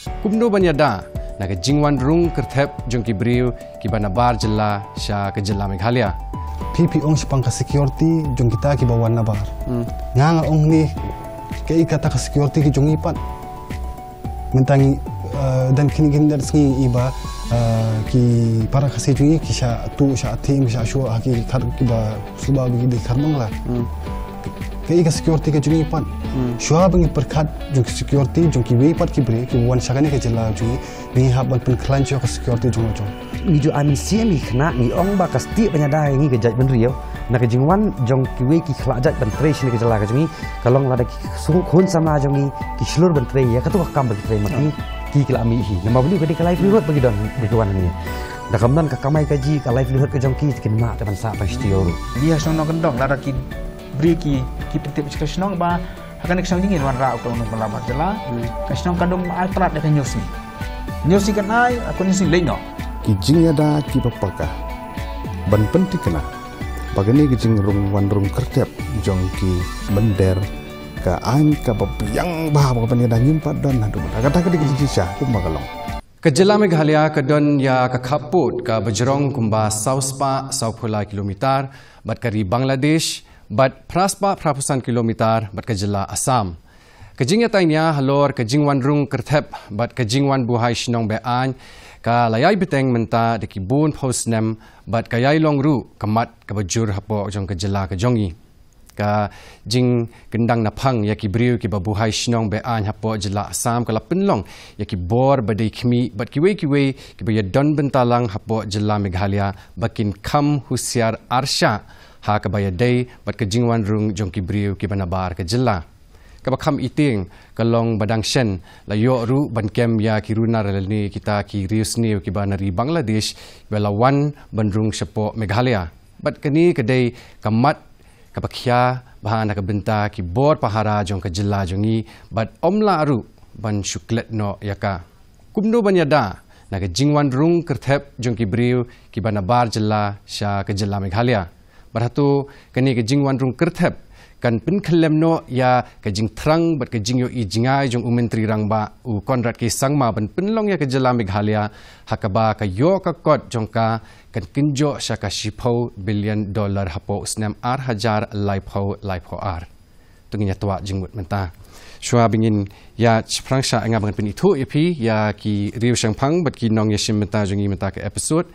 Kumno banyada naga jingwan rung kertep jong ki briu ki banabar jela sha ke jela Meghalaya. Pipi ong sepangka security jong kita ki bawan nabar. Nganga ong ni kei kata ka security ki jong ipat. Mentangi dan kini dari sengi iba ki para kasih jungi ki sha tu sha tim sha shu ki kar ki ba suba bi di karmang lah. Kei ka security ka jungi ipat. Shua bangi perkat jong security jong ki ipat ki bre ki wan shakani ka jela jungi ni haban pen klancho ka security jong jong. Ni jo amin sia mi khna ni ong ba kasti penyadai ngi gejaj ben riau na ke jingwan jong ki we ki khlajat ben tre shini ke jala ka jungi kalong lada ki sung khun sama jongi ki shlur ben tre ya ka tu kam ben tre mati ki kila mi hi nama beli bagi ka livelihood bagi don berduan ni da kamdan ka kamai kaji ka livelihood ka jong ki kin ma ta ban sa pa stio dia sono kendong lada ki bri ki petip ka snong ba akan ek song dingin wan ra ko no palamat jela ka snong kandung altrat da news ni kan ai aku ni sing leno kijing ada ki papaka ban penting kena bagani kijing rung wan rung kertep jong ki bender ka an ka bapiang bah ba pan da nyimpat don hadu kata ka di sha ku magalong ke jela Meghalaya ke don ya ka khaput ka bajrong kumba sauspa saupula kilometer bat kari Bangladesh bat praspa prapusan kilometer bat ke jela Assam kejing yatainya halor kejing wan rung kertep bat kejing wan buhai shnong be an ka layai beteng menta de kibun posnem bat kayai longru kamat ka bajur hapo jong ka jela ka jongi ka jing gendang napang ya ki briu ki babuhai shnong be an hapo jela Assam ka lapinlong ya ki bor badai khmi bat ki we ki ba don bentalang hapo jela Meghalaya bakin kam husiar arsha ha ka ba dai bat ka jingwan rung jong ki briu ki banabar ka jela kabakam iting kalong badang shen layo ru ban kem ya kiruna relni kita ki rius ni ki banari Bangladesh belawan bandrung sepo Meghalaya bat kini kedai kamat kapakhya bahana ka benta ki bor pahara jong ka jela jongi bat omla aru ban shuklet no yaka kumno banyada naga jingwan rung kertep jong ki briu ki banabar jela sha ka jela Meghalaya barhatu kini ka jingwan rung kertep kan pin khlem no ya ka jing thrang bat ka jing yo I jingai jong umentri rang ba u konrad ki sangma ban pinlong ya ka jela Meghalaya hakaba ka yo ka kot jong ka kan kinjo sha ka $10 billion hapo usnem hajar laipo ar tunginya tua jingmut menta shwa bingin ya chprang sha anga ban pin itu epi ya ki riu shangpang bat ki nong ya shim menta jongi menta ka episode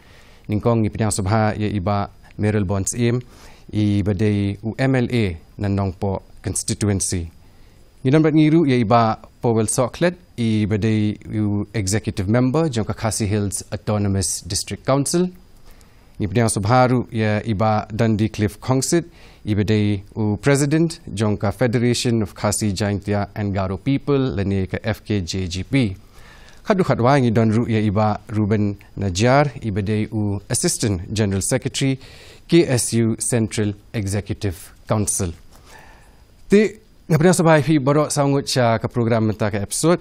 ningkong ni pidang subha ya iba Merrill Bonds im I badai UMLA nanong po constituency. Ngidan bat ngiru ya iba Powell Soklet I badai executive member jong Khasi Hills Autonomous District Council. Ni pediang subharu ya iba Dundee Cliff Kongsit I badai president jong Federation of Khasi Jaintia and Garo People lani ka FKJGP. Khadwa ngi don ru ya iba Ruben Najjar I badai assistant general secretary KSU Central Executive Council. Ti ngapna sabai fi borok sangut sya ka program menta ka episode.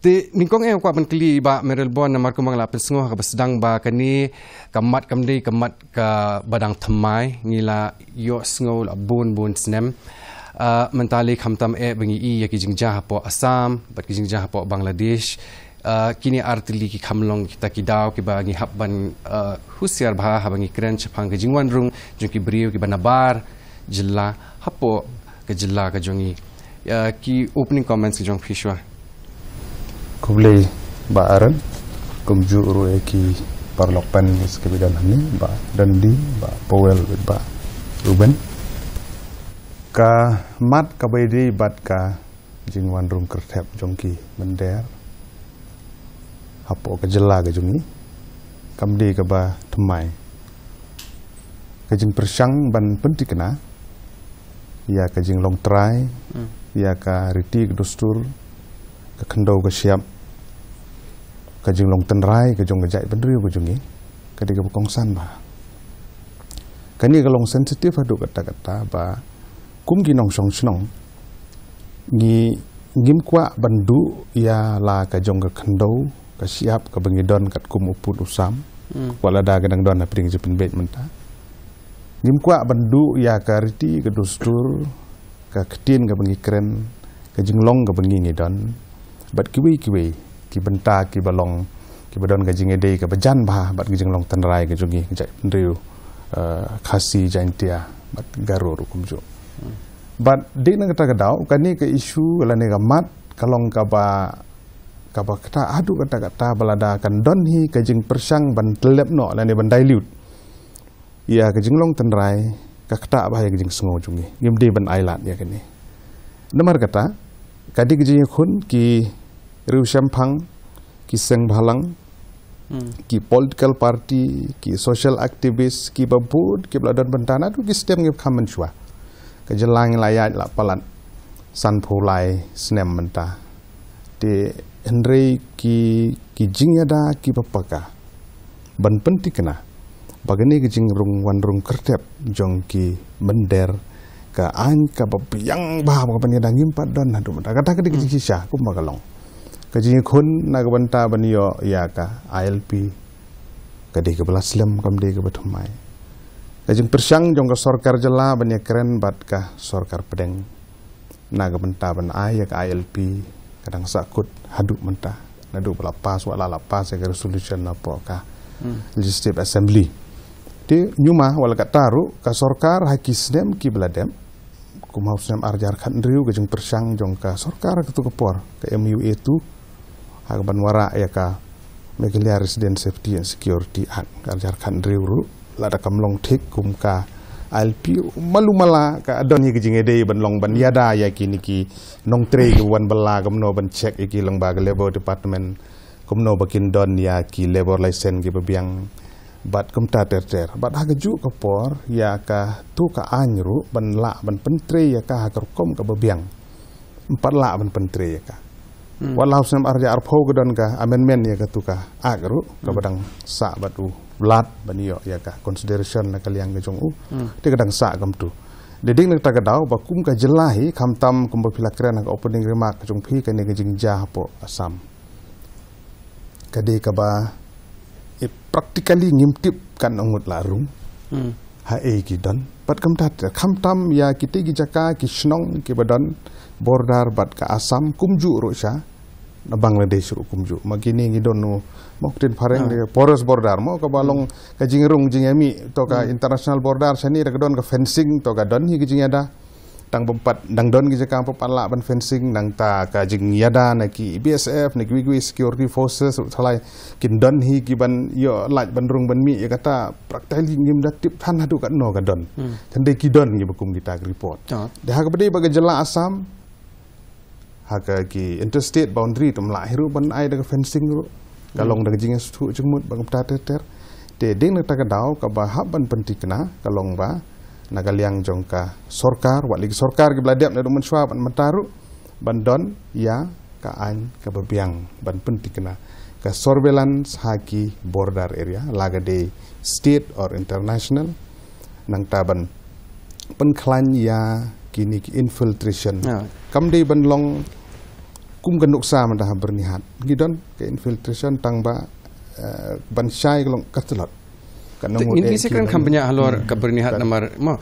Ti ningkong kwa penkli ba Merrill Bond na marko mangla pensengoh ka sedang ba kani kamat kamdei kamat ka badang thamai ngila yo sngo bun snem mentali khamtam bengi I ya ki jingja po Assam bat ki jingja po Bangladesh kini artili ki kamlong kita kidau ki bangi habban husiar bah habangi kren chapang ke jingwan rung jong ki briu ki banabar jilla hapo ke jilla ka jongi ki opening comments ki jong fishwa kublei ba aran kumju ru ki parlopan ke bidan ni ba Dundee ba Powell ba Ruben ka mat ka baidi bat ka jingwan rung kertep jong ki mender hapo ka jela ka jungi kamdi ka ba thamai ka jing persang ban penting kena ya ka jing long try ya ka riti ka dustur ka khandau ka siap ka jing long tenrai ka jong ka jai bandriu ka jungi ka di ka kongsan ba kani ka long sensitive adu kata-kata ba kum gi nong song snong ni ngim kwa bandu ya la ka jong ka khandau ka siap ka bangidon kat kum uput usam wala da gadang don na pring jepen bet menta ngim kwa bandu ya ka riti ka dustur ka ketin ka bangi kren ka jinglong ka bangi ngidon bat kiwi ki benta ki balong ki badon ka jing ede ka bajan bah bat ki jing long tanrai ka jungi jai riu khasi jaintia bat garur kumjo bat dik nang kata kadau kani ke isu lane ka mat kalong ka ba kata adu kata balada kan don hi ka jing persang ban telep no lane ban dilute ya ka jing long tanrai ka kata bah ya ka jing sengo jungi ngimde ban ailat ya kani nomor kata kadi ka jing khun ki riu syampang ki seng bhalang ki political party ki social activist ki babud ki bladon bentana tu ki stem ngi khamen chwa ka jelang layat la palat san phulai snem menta te henry ki jingyada ki papaka ban penti kena bagani ki jing rung wan rung kertep jong ki bender ka an ka babiang bah ba panya dangim padon hadu menta kata ka ki sisha kum bagalong kajing khun na banta banio ya ka ILP kadi ke belaslam kamde ke bathumai kajing persang jong ka sarkar jela banya keren bat ka sarkar pedeng na banta ban ya ka ILP kadang sakut haduk menta nadu lapas wala lapas ya resolution apa ka legislative assembly ti nyuma wala ka taru ka sarkar hakisnem ki beladem kumau sem arjar khan riu kajing persang jong ka sarkar ketu kepor ka MUA tu hagaban wara ya ka Megalia Resident Safety and Security Act karjarkan riuru lada kamlong tik kum ka ILP malumala ka adon hi gijing ede ban long ban yada ya kini ki nong tre ki wan bala kamno ban check iki lang ba labor department kumno bakin don ya ki labor license ki babiang bat kumta ter bat hagaju kapor ya ka tu ka anyru ban la ban pentre ya ka hakerkom ka babiang 4 la ban pentre ya ka walau sem arja arpau gedon ka amendment ya katuka agru ka badang sa batu blat banio ya ka consideration na kaliang gejong te kadang sa kam tu deding nak tagadau bakum ka jelahi khamtam kum pilakren ka opening remark jong phi ka ne gejing jah po asam kade ka ba practically ngimtip kan ongut larung ha ki don pat khamtam ya kiti gi jaka ki snong ki badon bordar bat ka Asam kumju rusya na Bangladesh ru kumju magini ngidon no moktin pareng de porous bordar mo ka balong ka jingrung jingami to ka international bordar sani ra don ka fencing to ka don hi jing ada tang bempat dang don gi jaka papala ban fencing nang ta ka jing yada na ki BSF na ki security forces thalai kin don hi ki ban yo laj ban rung ban mi ya kata praktikali ngim datip than hadu ka no ka don tande ki don ngi bakum kita report de ha ka bade baga jela Asam haka ki interstate boundary tum la hiru ban ai da fencing ru kalong da jinga stu jengmut bang ta ter te ding ta ka dau ka ba hab ban pentikna kalong ba nagaliang jongka sorkar wat ligi sorkar ki bladep na dum swab ban mataru ban don ya ka an ka babiang ban pentikna ka surveillance haki border area laga de state or international nang taban penklan ya kini ki infiltration kam de ban long kum ganuk sa man dah bernihat gidon ke infiltration tang ba ban syai long katlot ini sih kan kampanye halor ke bernihat namar mo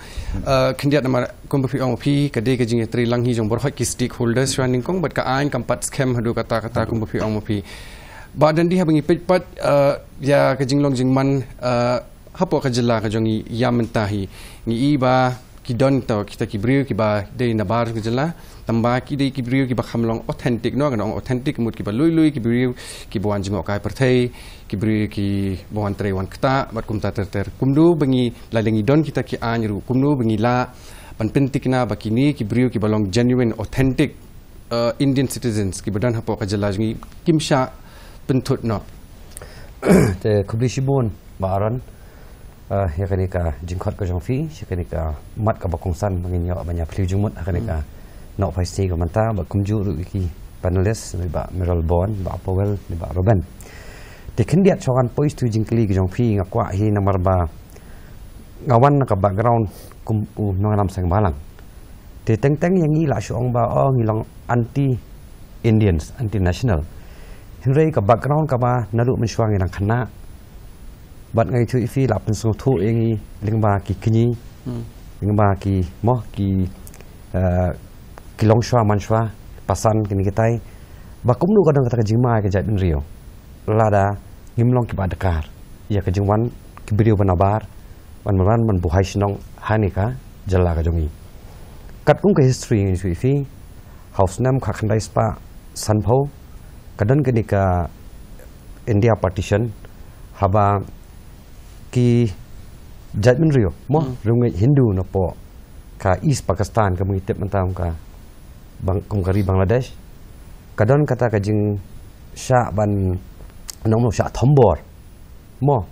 kendiat namar kompi ong pi kade ke jing tri lang hi jong bor hot ki stakeholders swaning kong bat ka ain kampat scam hadu kata kompi ong pi badan di habangi pet ya ke jing long jing man hapo ka jela ka jong ya mentahi ni iba ki don to kita ki brio ki ba de na bar ki jela tamba ki de ki brio ki ba khamlong authentic no kan authentic mut ki ba lui ki brio ki bawan jingo kai perthai ki brio ki bawan tre wan kata bat kum ta ter kumdu bengi lalengi don kita ki anru kumdu bengi la pan pentikna ba kini ki brio ki balong genuine authentic Indian citizens ki badan hapo ka jela jingi kimsha pentut no te kubli shibon baran ya kenika jingkot ka jongfi ya kenika mat ka bakongsan menginyo banyak peliu jumut kenika no pasti ka manta ba kumju ru ki panelist ba Meryl Bond ba Powell ba Robin te kendiat sokan pois tu jingkli ka jongfi ngakwa hi nomor ba ngawan ka background kum no lam sang balang te teng yang ila syong ba ngilang anti Indians anti national henry ka background ka ba nalu mensuang yang khana bat ngai chu ifi la pen so thu engi lingba ki kini lingba ki mo ki kilong shwa man shwa pasan kini kitai bakum nu kadang kata kejimai kejat bin rio lada ngimlong ki badakar ya kejingwan ki brio banabar man buhai sinong hanika jala ka jongi kat kung ka history ni fi house nam kha khandai spa sanpho kadan kenika India partition haba ki jat bin rio mo rungai Hindu na po ka East Pakistan ka mengitip mentam ka kari Bangladesh kadon kata kajing sya ban nong sya thombor mo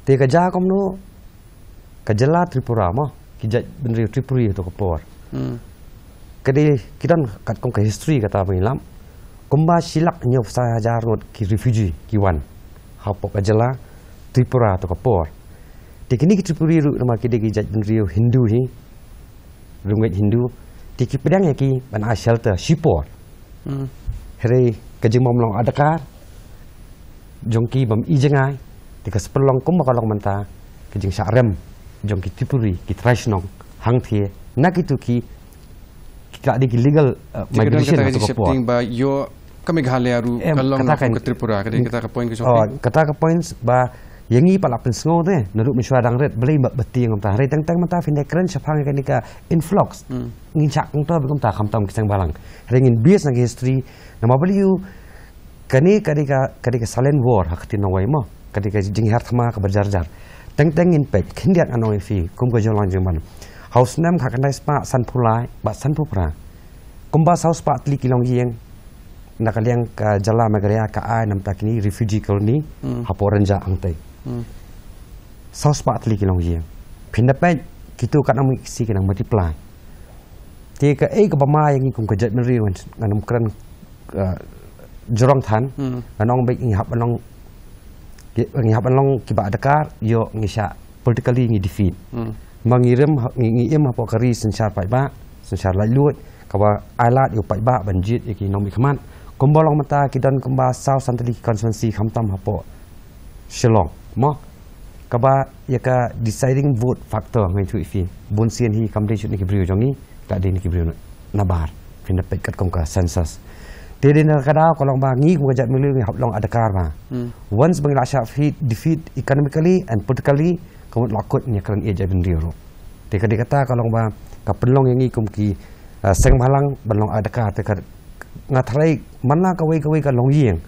te ka ja kom no ka jala Tripura mo ki jat bin rio Tripuri to kapor kadi kidan kat kom ka history kata pengilam kumba silak nyop sa hajar ngot ki refugee ki wan hapo ka jala Tripura to kapor tikini ki Tripuri ru nama ki de jat bin rio Hindu hi rungai Hindu tiki pedang ki ban a shelter sipor Heri kajing momlong adakar jongki bam ijengai tika sepelong kum makalong menta kajing syarem jongki Tripuri ki traisnong hang thie nak itu ki ka di legal migration atau shifting ba yo kami ghalya ru kalong ke Tripura kadi kita ka point ke jongki kata ka point ba yangi palapin sngo de naruk miswadang red beli beti ngam ta hari tang mata finde kren sapang ka influx ngin chak ngto bekum ta khamtam kisang balang ringin bias nang history nama beli you kani kadika silent war hakti nawai mo kadika jing harthma ka berjar-jar tang in pet khindiat anoi fi kum ko jolong jingman house nam khakandai spa sanpulai ba sanpupra kumba house pa atli kilong yeng nakaliang ka jala magaria ka ai nam takini refugee colony haporanja angtai saus pa atli kilong yeng pindapet kitu kan ami si kinang multiply ti ka ka pama yang kum ka jat meri nganam kran jorong than anong baik ngihap anong kiba adakar yo ngisha politically ngi defeat mangirim ngiem hapo kari sensar pai ba sensar lai lut kawa alat yu pai ba banjit iki nomi khaman kombolong mata kidan kumba south santali constituency khamtam hapo Shillong mo kaba yaka deciding vote factor ngai tu ifi bon sian hi kamde chut ni kibrio jongi ka de ni kibrio nabar pindapet kat kom ka census Tedi na kada kolong ba ngi ko jat milu hap long adakar ba once bang lasha defeat economically and politically komut lakut nya kran ia jabin rio te kadi kata kolong ba ka penlong yang ngi kum ki seng halang banlong adakar te ka ngatrai mana ka wei ka long yeng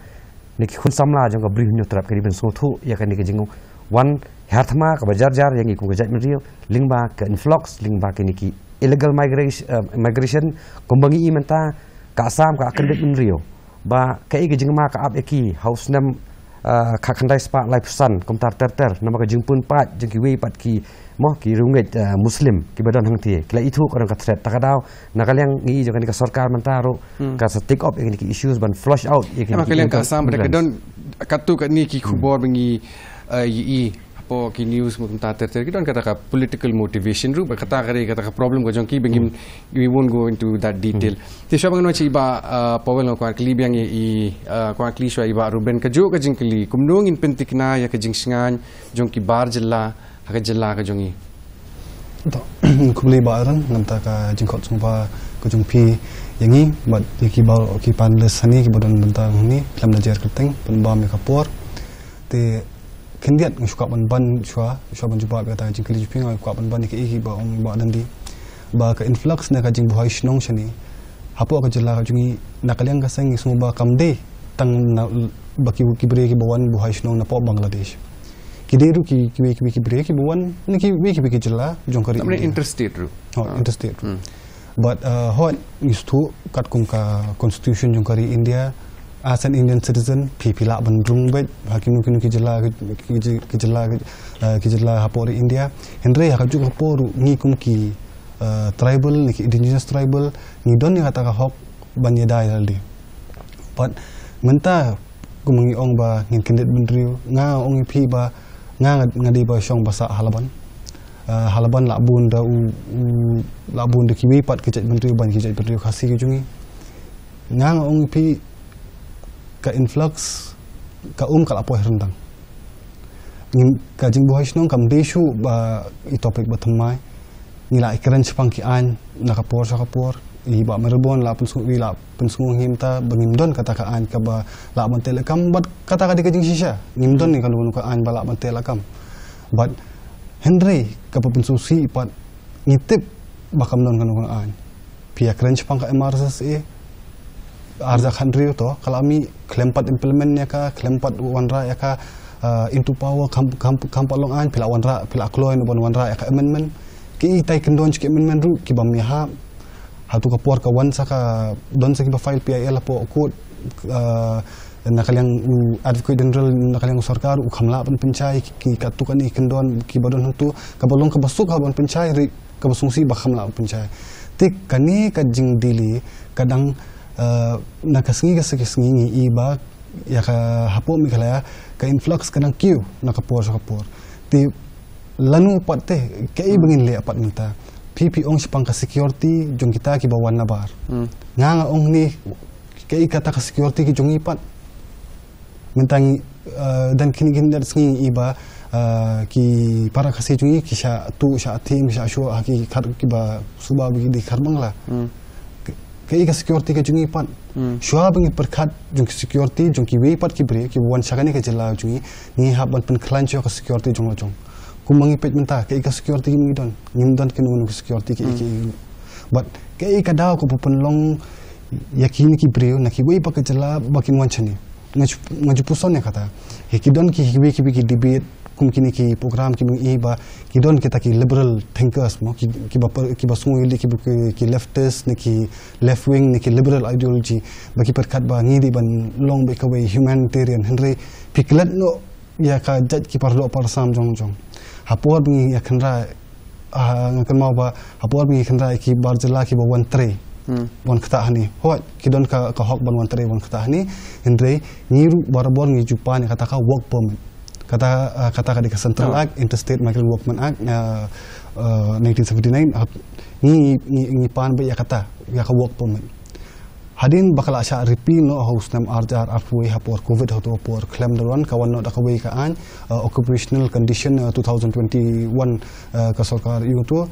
ni ki khun samla jong ka bri nyu trap kadi ben so thu ya kan ni ki jingu wan harthma ka bajar-jar yang ngi kum jat min rio lingba ka influx lingba ki ni ki illegal migration kumbangi i menta ka asam ka akan min rio ba kai ke jingma ka ap eki house nam ka khandai spa lai pusan kom tar nama ka jingpun pat jingki wei pat ki mo ki runget muslim ki badan hang tie kila itu orang ka threat takadau nakaliang ngi jo kan ka sarkar mentaro ka sa take up ki issues ban flush out nakaliang ka asam mereka don katu ka ni ki khubor bengi yi po ki news mo ta ter ki don kata ka political motivation ru kata ka problem ko jong ki bengim we won't go into that detail ti sha bang no chi ba powel ko kli biang i ko kli sha iba ruben ka jo ka jing kli kumnong in pentikna ya ka jing singan jong ki bar jilla ka jilla ka jongi to kumli ba ran ngam ta ka jing khot sung ba ko jong pi yangi bat ki ba ki pan le sani ki bodon benta ni lam na jer keteng pen ba me kapor te kendiat ngsuka ban shwa ban juba kata jingkeli juping ai kwa ban ni ke ba ong ba dan di ba ka influx na ka jing buhai shnong shani hapo ka jela ka jungi nakaliang ka sang ismo ba kamde tang ba ki bre ki bawan buhai shnong na po Bangladesh kideru ki bre ki bawan ni ki jela jongkari interstate ru interstate but hot used to kat kum ka constitution jongkari India as an Indian citizen pipila bandrung bet hakim ki jela hapori India henry hakajuk haporu ngi kum ki tribal ni indigenous tribal ni don ni kata ka hok banyedai daldi but menta kumungi ong ba ngin kindet bendriu nga ong pi ba nga ngadi ba shong basa halaban labun da labun de kiwi pat kejat bendriu ban kejat bendriu khasi ki jungi nga ong pi ka influx ka ka lapo rendang ngin ka jing buhai snong kam desu ba I topik ba thamai nila ikran chpang ki an nakapor iba Melbourne la pensungu himta bengimdon kata ka an ka ba la ban telekam bat kata ka dikajing shisha ngimdon ni kalau ka an ba la ban telekam but Henry ka pensusi pat ngitip bakam don kan an pia crunch pang ka MRSSA arja Henry to kalau ami klempat implementnya ka klempat wanra ya ka into power kamp long an pila wanra pila kloin bon wanra ya ka amendment ki tai kendon ki amendment ru ki bam ha hatu ka por ka wan saka don sa ki ba file PIL po ko nakalyang advocate general nakalyang sarkar u khamla pan pencai ki katukan ni kendon ki badon hatu ka balong ka basuk ha ban pencai ri ka basungsi ba khamla pencai tik kani ka jing dili kadang nakasengi ka sengi iba ya ka hapo mi kala ka influx kadang queue nakapor sa kapor ti lanu patte kei bengin le apat minta pipi ong sipang ka security jong kita ki bawan nabar nga ong ni kei kata ka security ki jong ipat mintangi dan kini dar sengi iba ki para ka sejungi ki sha tu sha tim sha shu ki kar ki ba suba bi di karbang la kei ka security ka jong ipat shua bengi perkat jong security jong ki we pat ki bre ki wan sakani ka jela jungi ni haban pen klancho ka security jong lojong kumangi pet menta ke ika security ngimdon ke nunu security ke but ke ika daw ko pupunlong yakini ki breu na ki wei pa kajala bakin wanchani ngaju puson ya kata hikidon ki hiwi ki debate kum kini ki program ki iba kidon kita ki liberal thinkers mo ki ba sungu ili ki leftist ni ki left wing ni ki liberal ideology baki perkat ba ngidi ban long be ka humanitarian henry piklet no ya ka jaj ki parlo parsam jong hapor bingi ya kenra ngakan mau ba hapor bingi kenra ki barjela ki bawan tre bon kata hani hot kidon ka hok ban wan tre bon kata hani endre ngiru barabor ngi jupan kata ka work permit kata ka di Central Act Interstate Migrant Workman Act 1979 ngi pan ba ya kata ya ka work permit hadin bakal asya ripi no haus nam arjar arfui hapor covid hatu hapor claim dawan kawan no dakawai ka an occupational condition 2021 ka sarkar itu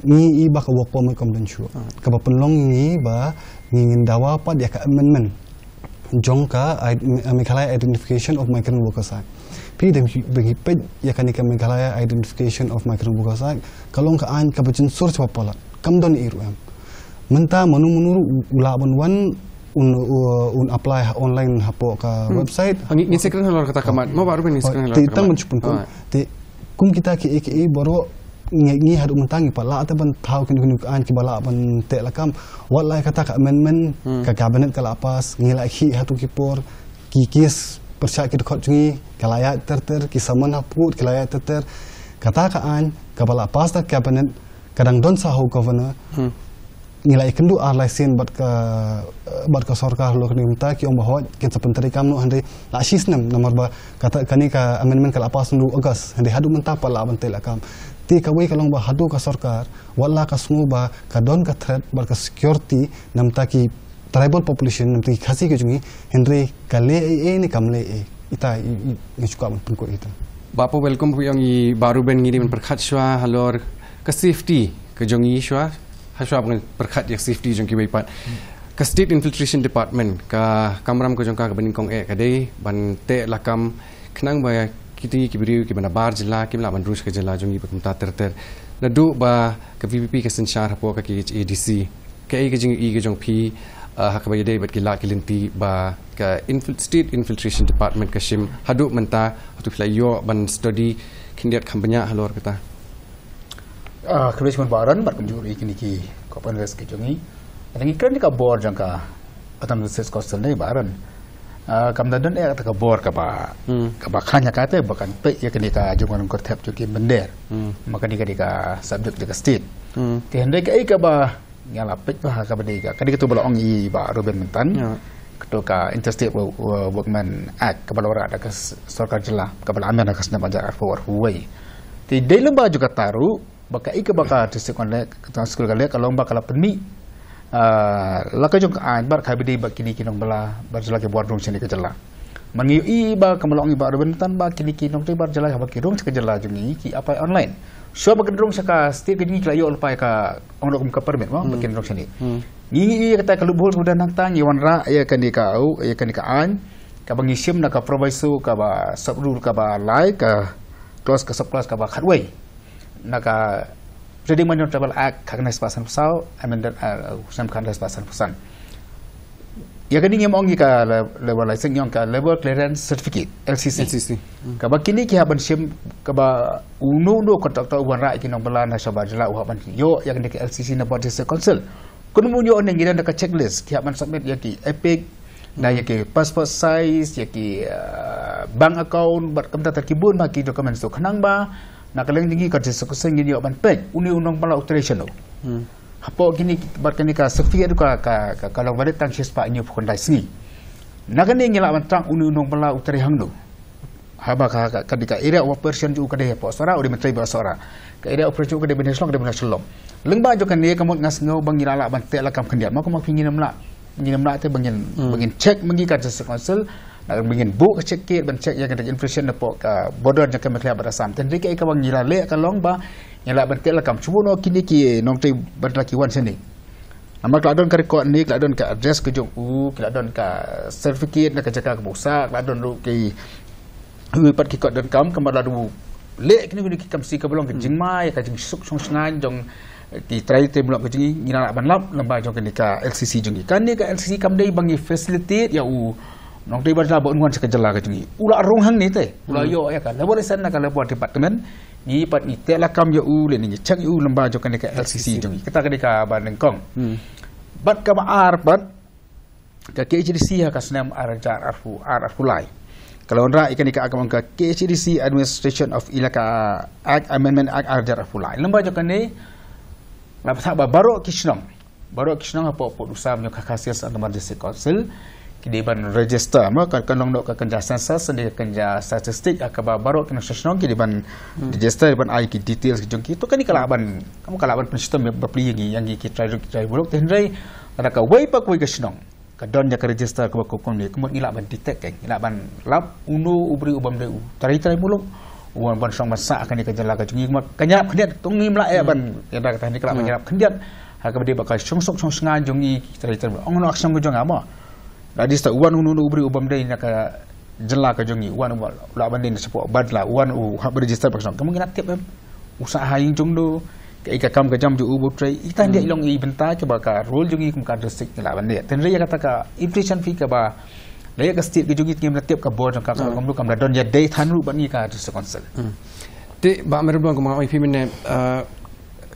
ni iba ka work permit kam dan shu ka ba penlong ni ba ngin dawa pa dia ka amendment jong ka Meghalaya Identification of Migrant Workers Act pi dem bagi pej ya kan ka Meghalaya Identification of Migrant Workers Act kalong ka an ka bajin source papala kam don iru am menta manu ulaban wan un apply online hapo ka website ni sekren halor kata kamat mau baru ni sekren halor ti tang menchupun pun ti kum kita ki boro ngi hadu mentangi pa la ta ban thau kin an ki bala ban te lakam wallahi kata ka amendment ka cabinet ka lapas ngi la hi hatu ki por ki kis persya ki khot jungi kalaya ter ki saman haput kalaya ter kata ka an ka bala pas ta cabinet kadang don sa ho governor nilai kendu license bat ka sarkar lo kini minta ki om bahwa kin sepentari kam no hande la sisnem nomor ba kata kani ka amendment ka lapas nu August hande hadu menta pa la bantel akam ti ka wei kalong ba hadu ka sarkar wala ka sungu ba ka don ka threat bar ka security namta ki tribal population namta ki khasi ke jungi hendre ka le ni kam le ita ni chuka pun ko ita bapo welcome pu yang i baru ben ngiri men perkhat shwa halor ka safety ka jongi shwa haswa pengen perkat yang safety jong ki pat ka state infiltration department ka kamram ko jong ka banin kong ka dei ban te lakam khnang ba kiti ki biriu ki bana bar jila ki mla ban rus ka jila jong i pakum ta ter na du ba ka VPP ka senchar hapo ka ki ADC ka ai ka jing i ka jong pi ha ka ba dei bat ki la ki linti ba ka state infiltration department ka shim hadu menta hatu play yo ban study kindiat kampanya halor kata Kebiasaan baran bar kunjuri kini ki kapan res kejongi, tapi kan ni ka bor jangka atam research cost ni baran, kam dan tak ka bor ka ba khanya kata bahkan pe ya kini ka jongan kortep joki bender, maka ni ka subject jaka state, tihendai ka ba ngala pe ba ka benda ka kini tu bala ong i ba Ruben Mentan, ketua Interstate Workman Act ka bala ora ada ka sarkar jela ka bala amen ka senam ajar for huwei, ti dalam ba juga taru baka ika baka district konle ketua sekolah kale kalau bakal peni laka jong an bar khabidi bakini kinong bala bar jela ke bordong sini ke jela mangi i ba kamalong i ba Rubentan ba kini kinong te bar jela ba kirong ke jela jungi ki apa online so ba kedrong saka state kini klayo olpai ka onok ka permit mo bakin rong sini Ngi kata kalau bol sudah nantang iwan ra ya kan dikau ya kan dikaan ka bangisim na ka proviso ka ba subrule ka ba lai ka clause ka subclause ka ba khatway na ka Trading Manual Travel Act Kagnes Pasan Pasau amended Sam Kagnes Pasan Pasan ya kan ingin mengi ka level license yang ka level clearance certificate LCC ka ba kini ki haban sim ka ba uno kontraktor wan ra ki nong belan ha sabah jela haban yo yang di LCC na body council kun munyo on yang ka checklist ki haban submit ya ki epic na ya ki passport size ya ki bank account bat kamta terkibun ma ki dokumen so khanang ba na kaleng tinggi ka disekusen ngini yo ban pej uni unong pala alteration no hapo gini barkani ka certificate ka kalau balik tang sispa inyo pukon dai singi nagani ngila mantang uni unong pala utari hangno haba ka dika area operation ju ka de po sora odi menteri ba sora ka area operation ka de beneslong de beneslong lengba jo kan ne kamot ngas ngau bang ngila la ban te la kam khandiat ma ko ma pingin namla te bangin check mangi ka council bangin book check kit ban check yang ada inflation na po ka border yang kami kelihatan bersam tendri ka bang ngila le ka long ba ngila ban te la kam chubo no kini ki nong te ban laki wan sini amak ladon ka record ni ladon ka address ke jong ladon ka certificate na ka jaka ka busa ladon ru ki pat ki kod dan kam ladu le kini ki kam si ka belong ke jingmai ka jing suk song sngan jong ki trai te blok ke jingi ngina ban lap lamba jong ke ka LCC jong kan ni ka LCC kam dei bangi facilitate ya nong dei ban la bon wan sekejala ke jingi ula rong hang ni te ula yo ya ka labo sen na ka labo department ni pat ni te la kam yo le ni chak yo lamba jong ke ka LCC jong kita ke ka ban lengkong bat ka ar bat ka KHDC ha ka senam arajar arfu lai kalau ora ikan agam ka KHDC Administration of Ilaka Act Amendment Act arajar arfu lai lamba jong ni Napa baru kisnong apa usah menyo kakasias antamar district council kidiban register ma kan long dok ka kanja census sendiri kanja statistik akaba baru kisnong kidiban register ban ai ki details ki jongki to kan kalaban kamu kalaban sistem berpli yang ki try buluk tenrai ada ka way pa kuy kisnong ka don ya ka register ka ko ni kemut ilaban detect kan ilaban lab uno ubri ubam de tari buluk wan ban song masa akan dikajala ka jungi kanyap khendiat tungi mla ya ban ya da kata ni kala menyap khendiat ha ka bade bakal song snga jungi tari ong no aksam jong ama radi sta wan unu ubri ubam dei na ka jela ka jungi wan la ban din sepo badla wan ha register pak song kamu ngina tiap usaha yang jong do ka ika kam ka jam ju ubu trai itan dia ilong i benta coba ka rule jungi kum ka district la ban dia tenri ya kata ka inflation fee ka ba Laya ka state kejungit ngem tiap ka board ka ngam kam don ya day thanu ban ni ka to council te ba mer blong ma ip mene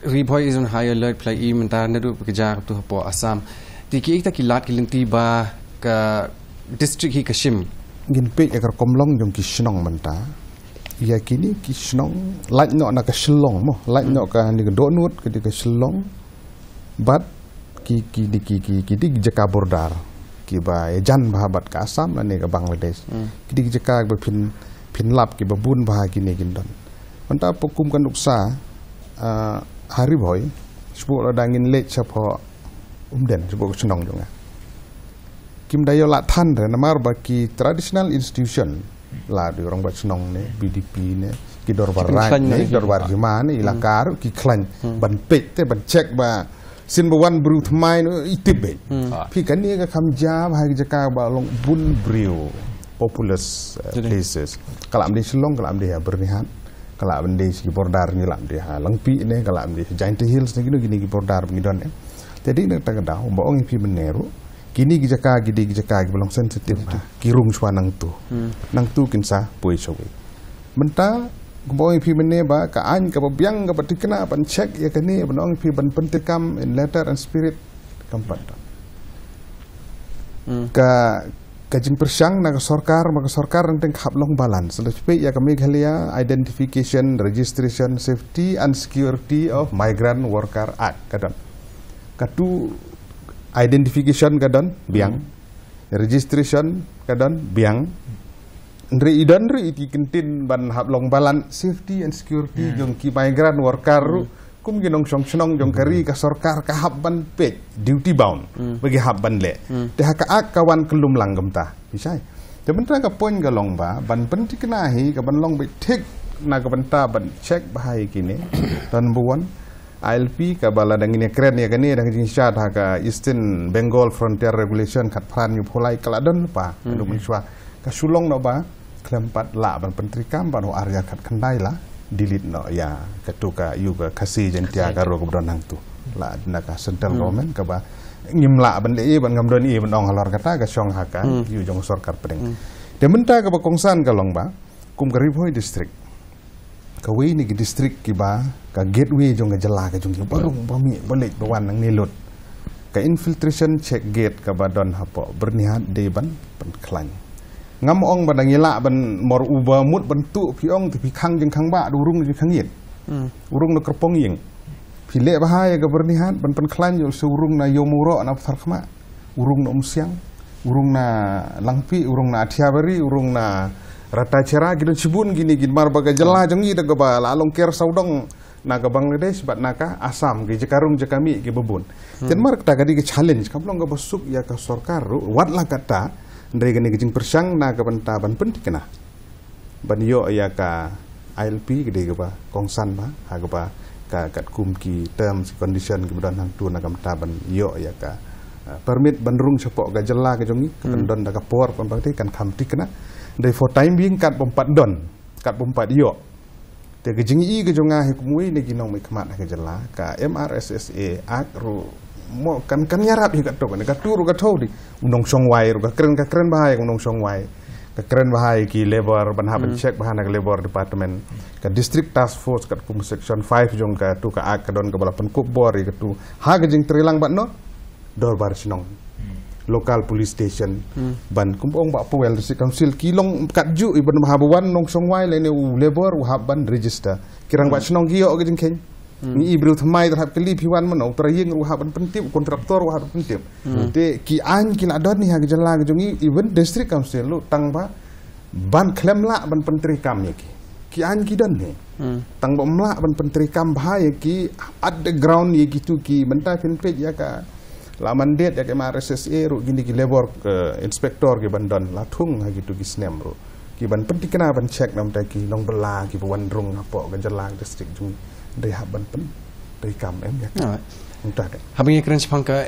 report is on high alert play i mentar na du kerja tu po Assam ti ki ta ki lat ki linti ba ka district hi kashim ngin pe ekar komlong jong ki snong menta ya kini ki snong laj no na ka slong mo laj no ka ni do nut ke ka slong bat ki di jaka bordar kiba jan bahabat ka Assam la ne ka Bangladesh kidik jeka ba pin lap ki babun bah kini gindon manta pokum kan uksa hari boy sebu la dangin le chapo umden sebu senong jonga kim dayo la than re namar ba ki traditional institution la di orang ba senong ne BDP ne ki dorbar rai ne dorbar jimane ilakar ki klan ban pek te ban check ba sin bawan bru thmai no itibe phi kan ni ka kham ja bhai jaka ba long bun brio populous places kalam di Shillong kalam di bernihan kalam di si bordar ni lam di langpi ne kalam di Giant Hills ni gini ki bordar ngidon ne jadi nek ta kada umba ong phi meneru kini gi jaka belong sensitif kirung swanang tu kinsa poi sowi menta Gumbawi pi mene ba ka an ka biang ka patikna ban check ya kani banong pi ban pentikam in letter and spirit kampat ka kajing persyang na ka sorkar nang hablong balance lebih ya kami Meghalaya Identification Registration Safety and Security of Migrant Worker Act kadon katu identification kadon biang registration kadon biang Ndri idan ri iti kentin ban hablong balan safety and security jong ki migrant worker kum ginong song senong jong kari ka sorkar ka habban pe duty bound bagi habban le te haka ak kawan kelum langgam ta bisa temen ka poin ga long ba ban penti kenahi ka ban long be tik na ka ban ta ban check bahai kini dan buan ILP ka bala dangine kren ya gani dang jing shat ha ka Eastern Bengal Frontier Regulation khat phan yu pholai kaladon pa lu menchwa ka sulong no ba klempat la ban pentri kam ban ho arya khat khandai la dilit no ya katuka yu ka khasi jentia ka ro ko hang tu la na ka central government ka ba ngim la ban le ban ngam don ban ong halor kata ka song ha ka yu jong sarkar pedeng de menta ka ba kongsan ka long ba kum ka Riphoy district kawi ni distrik ki ba ka gateway jong jala ka jong barung pami balik bawan nang nilut ka infiltration check gate ka ba don hapo bernihat de ban klan ngam ong ban ngila ban mor uba mut ban tu pi ong ti pi khang jeng khang ba durung jeng khang yet urung no kerpong yeng pi le bahaya ka bernihat ban klan yo surung na yomuro na farkhma urung no umsiang urung na langpi urung na athiabari urung na rata cera gitu cibun gini mar baga jelah jengi da gaba lalong ker saudong naga Bangladesh bat naka Assam ge jekarung jekami ge bebun jen mar kata gadi ge challenge kaplong ga besuk ya ka sarkar wat la kata ndai gani ge jing persang naga banta ban penting kena ban yo ya ka ILP gede gaba kongsan ba ha gaba ka kat kum ki terms condition ge budan hang tu naga banta ban yo ya ka permit bandrung sepok ga jelah ge jongi kendon da ka por kon bakti kan khamti kena dari for time being kat bompat don kat bompat yo te ke jingi ke jonga he kumui ne ginong mi khamat ke jela ka MRSSA ak ru mo kan nyarap hi kat to ne ka turu ka thodi unong song wai ru ka keren bahaya unong song wai ka keren bahaya ki labor ban ha ban check bahana ke labor department ka district task force kat kum section 5 jong ka tu ka ak don ka balapan kuk bor ke tu ha ke jing trilang bat no dor bar sinong local police station ban kumpong ba puel si council kilong katju iban mahabuan nong songwai lene u labor u haban register kirang ba snong giyo ke jingkeng ni ibru thamai terhadap keli piwan menong trayeng ru haban pentip kontraktor u haban pentip te ki an ki ladon ni ha gejala ke jongi even district council lu tang ba ban klem la ban pentri kam ki an ki don ni tang ba mla ban pentri kam bahaya ki at the ground ye gitu ki mentai pinpej ya ka la mandet ya ke MRSSA ru gini ki labor ke inspektor ke bandon la thung ha gitu ki snem ru ki ban penting kena ban check nam ta ki nong bela ki ban rung apo ke jelang district jung dei ha ban pen dei kam em ya unta de habing kren chpang ka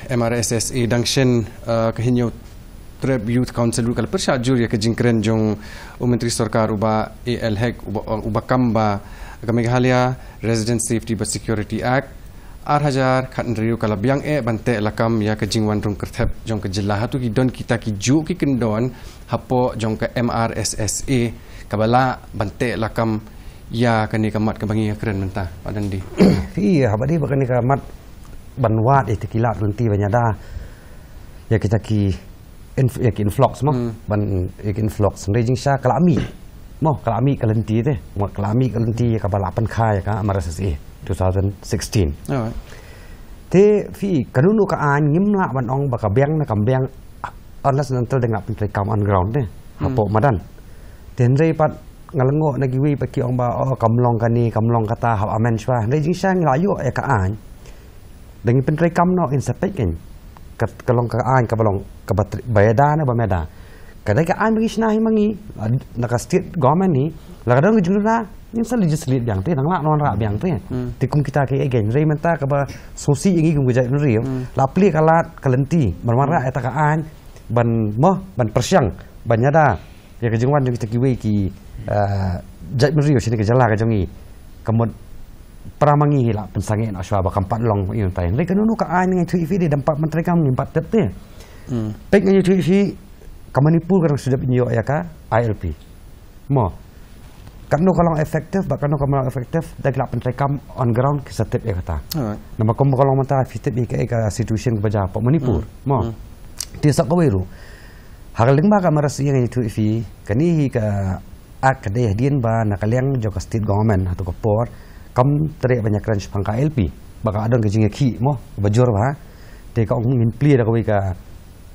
MRSSA dangshen ka hinyo treb youth council kal persha jur ya ke jingkren jong menteri sarkar uba ALHEC uba kamba ka Meghalaya Resident Safety but Security Act 8,000 khat riu kala biang bante lakam ya ke jingwan rung kerthep jong ke jelah tu ki don kita ki ju ki kendon hapo jong ke MRSSA kabala bante lakam ya kani kamat ke bangi keren mentah padan di iya habadi bakani kamat banwat itu kilat renti banyada ya kita ki influx mo ban influx rejing sha kalami mo kalami kalenti te mo kalami kalenti ya kabala pan kha ya ka MRSSA 2016. Te fi kanunu ka an ngimla ban ong baka biang na kambiang onlas nantel dengak pentri kam on ground ne hapo madan. Ten rei pat ngalengo na giwi pa ki ong ba kamlong kani kamlong kata ha amen shwa. Rei jing sang layu ya ka an. Dengi pentri kam no inspect ken. Kalong ka an ka balong ka bayada na ba meda. Kadai ka an bagi snahi mangi naka state government ni lagadang gejuluna insal legislate biang te nang la non ra biang te tikum kita ke again rei menta ka ba sosi ingi kum gejai riu la pli kalat kalenti marmara eta ka an ban mo ban persyang ban nyada ya ke jingwan kita kiwe ki jai riu sini ke jala ka jongi kamot pramangi la pensange na shwa ba kampat long yu tai rei kanunu ka an ngai thui fi de dampak menteri kam nimpat tep te pek ngai thui fi kamanipur kan sudah pinyo ya ka ILP mo kanu kalau efektif bakal kalau efektif dah gelap pentrekam on ground kesetep ya kata nama kamu kalau mentah efektif ke situation kebaja Pak Manipur mo tisak kawiru hagaling ba ka marasi yang itu fi kani ka ak kadeh dien ba nakaliang jo ka state government atau ka por kam tere banyak range pangka LP baka adon ke jinge ki mo bajor ba te ka ngin pli da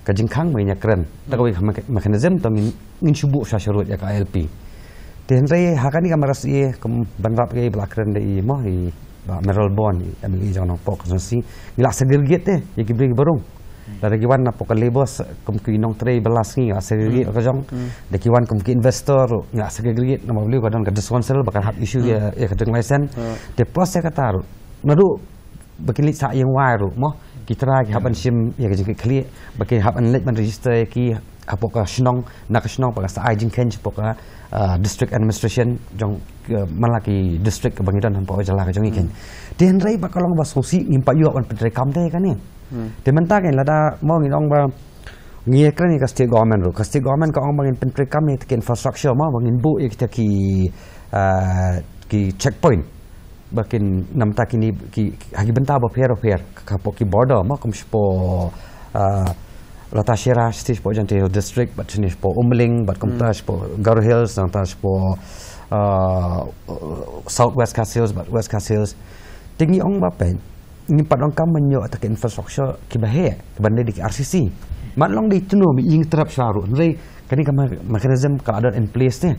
ka jingkhang banyak keren da ka mechanism to ngin subu sha syurut ya ka LP dan rei hakani kamaras ie banrap ke belakran dei mo i Merrill Bond ami jangan pok konsi ngila segregate te ye ki bring barung dari kiwan na pok lebos kum ki nong trei belas ni ngila segregate ka jong de kiwan kum ki investor ngila segregate na mabli kadang ka sponsor bakal hab issue ya kadang license de proses ka taru naru bakin lit sa yang wairu mo kita lagi haban sim ya ke kali bakin haban let man register ki apoka snong nak snong pakai sa ajing ken poka district administration jong malaki district kebangidan hampa ojala ke jong iken den rai bakalong ba sosi impa yo ban pedre kam te kan ni de menta kan lada mo ngin ong ba ngie kran ka state government ro ka state government ka ong bangin pedre kam ni ke infrastructure mo bangin bu kita ki checkpoint bakin namta kini ki hagi benta ba per kapo ki border ma kum spo lata shira stis po jante district but sini po umling but kum ta spo Garo Hills ta spo Southwest Castles but West Castles tingi ong ba pen ni padong kam menyo atak infrastructure ki bahe bande di RCC matlong di tunu mi ing terap syaru nrei kani ka mechanism ka ada in place ni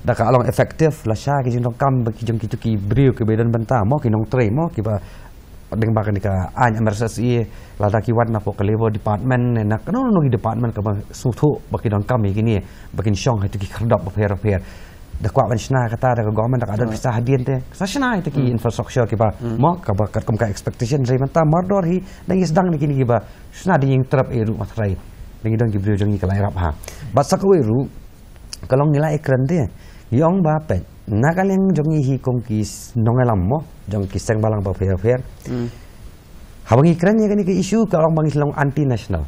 da ka along effective la sha ki jong kam ki jong kitu ki brio ke bedan benta mo ki nong tre mo ki ba deng ba kani ka an emergency la da ki wan na po ka level department na no department ka ba suthu ba ki dong kam ki ni bakin shong hatu ki khardap ba per da kwa ban shna kata da government da ada bisa hadian te sa shna itu ki infrastructure ki ba mo ka ba ka expectation rei menta mardor hi dang sedang ni ki ba shna di ing terap eru matrai dengan dong gibrio jongi kalai rap ha basak weru kalong nilai ekran dia yong ba pet nakaleng jongi hi kongkis nongelam mo jong kiseng balang ba fair habang ikran ya kan ke isu kalong bangis long anti national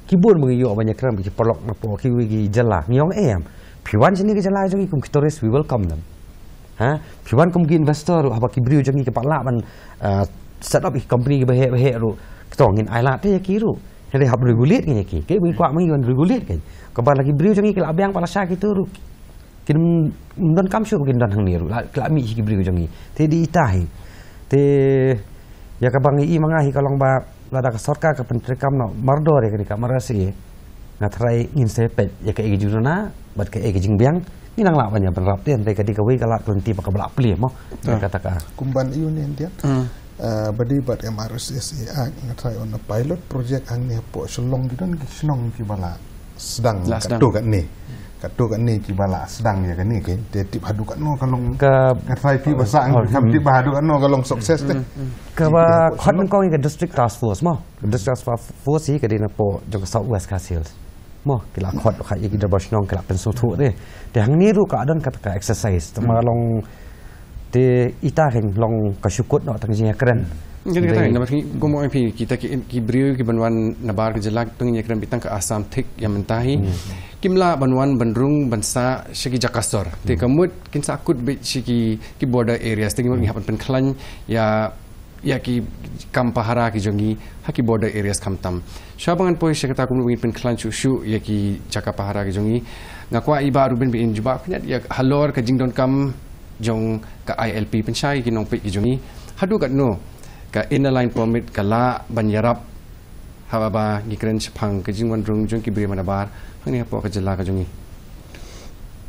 kibur mengiyo banyak kran bi polok na po kiwi gi jala nyong em piwan sini ke jala jongi kum tourist we welcome them ha piwan kum gi investor haba kibrio jongi ke pakla ban set up company ke bahe ru ketongin ailat te kiru jadi hab regulate kan ki ke wi kwa mengiwan regulate kan kabar lagi brio jongi ke abyang pala sya kitu ru kin don kam syu kin don hang ni ru la mi ki brio jongi te di itahi te ya ka bangi i mangahi kalong ba lada ka sarkar ka pentri kam no mardor ya ka marasi ngatrai ngin sepet ya ka igi juruna bat ka igi jingbiang minang la banya penrap te te ka di ka wi kala klenti pa ka bla pli mo kata ka kumban iu ni dia badi bat MRSSE ngatrai on a pilot project ang ni po selong gidan kisnong ki bala sedang katu kat ni ki bala sedang ya kan ni ke tip hadu kat no kalong ngatrai ki basang kam tip hadu kat no kalong sukses te ka ba khot ko ni ka district task force mo district task force hi ka dina po jong Southwest Castles mo kila khot kha ki dabasnong kila pensu thu de te hang ni ru ka adon ka exercise tamalong te ita hen long kasukut no tang jinya keren jadi kata nama gomo MP kita ki brio ki banwan nabar ke jelak tung nya keren bitang ke Assam thik yang mentahi kimla banwan bandrung bansa shiki jakasor te kamut kin sakut be shiki ki border areas te kimut hapan pen khlan ya ki kampahara ki jongi haki border areas kamtam shabangan poi shakata kum pen khlan chu ya ki jakapahara ki jongi ngakwa iba ruben be in juba knyat ya halor ka jingdon kam jong ka ILP pensyai kinong pe jongi hadu kat no ka inner line permit kala banyarap hababa ngikren chpang ke jingwan rung jong ki bre manabar hangni hapo ka jala ka jongi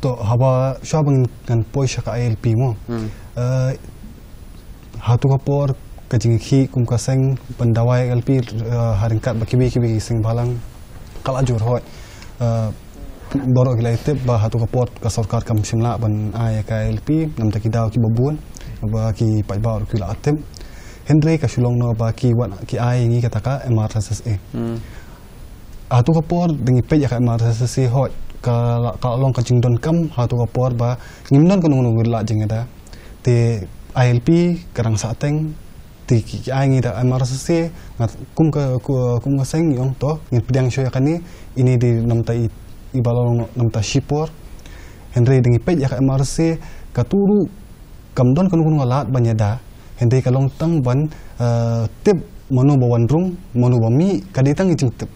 to haba shabang kan poisha ka ILP mo hatu ka por ka jing khi kum ka seng pendawai ILP haringkat bakibi kibi sing balang kala jur hoi borok gila itu bah hatu kapot ka sarkar kam simla ban ay ka LP nam ta kidaw ki babun ba ki paibawr ki la atem Henry ka sulong no ba ki wan ki ay ngi kata ka MRSSE hatu kapot dengi pe ya ka MRSSE hot ka long ka jingdon kam hatu kapot ba ngimnon ko nung la jing da te ILP karang sateng ti ki ay ngi da MRSSE ngat kum ka seng yong to ngin pedang syo ya kani ini di nam ta ibalong namta shipor Henry dengi pej ya ka MRC katuru kamdon kanu ngalat banyada Henry kalong tang ban tip manu bawan rung manu bami kaditang icing tip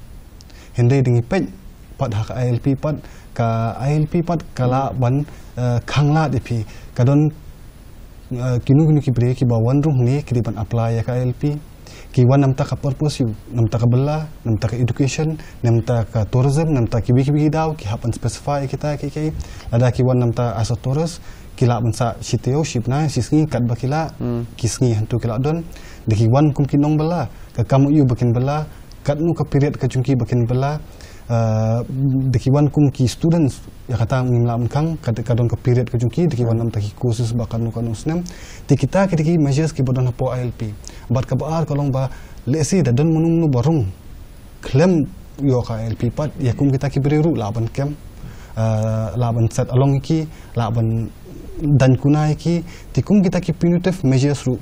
Henry dengi pej pad hak ILP pad ka ILP pad kala ban khangla dipi kadon kinu ki bre ki bawan rung ni ki ban apply ya ka ILP ki wan namta ka purpose yu namta ka bela namta ka education namta ka tourism namta ki bibi daw ki hapan specify kita ki ada ki wan namta asa tourist kila bansa siteo shipna sisngi kat bakila kisngi hantu kila don de ki wan kum kinong bela ka kamu yu bakin bela kat nu ka period ka jungki bakin bela dekiwan kum ki students ya kata ngimlam kang kadon ke period ke jungki dekiwan nam taki khusus bakan nukan usnem ti kita ki measures ki bodon po ILP bat ka baar kolong ba lesi da don munum nu barung klem yo ka ILP pat ya kum kita ki beru laban kem laban set along ki laban dan kunai ki tikum kita ki punitive measures ru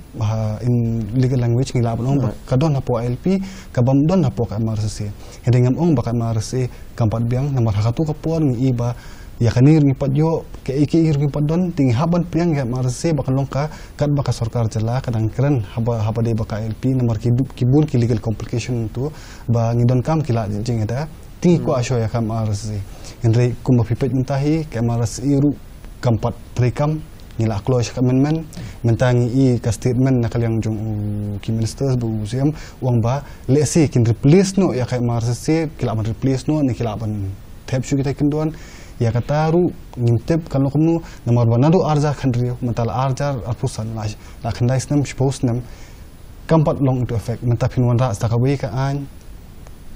in legal language ngila abon kadon hapo LP kabam don hapo ka MRC hedengam ong baka MRC kampat biang nomor hakatu kapuan ngi iba ya kanir ngi padyo ke iki ngi padon tingi haban piang ya MRC baka longka kat baka sarkar jela kadang keren haba de baka LP nomor kibun ki legal complication tu ba ngidon kam kila jeng ada tingi ko asyo ya kam MRC henry kum pipet mintahi ke MRC ru kampat perikam ngila close amendment mentangi i ka statement nakal yang jong ki ministers bu siam uang ba lesi kin replace no ya kai MRC kila ban replace no ni kila ban tab shu kita kendon ya kataru ngintep kalau kamu nomor banado arja khandrio mental arja arpusan la khandai snam post nam kampat long to effect mentapin wan ra sta ka we ka an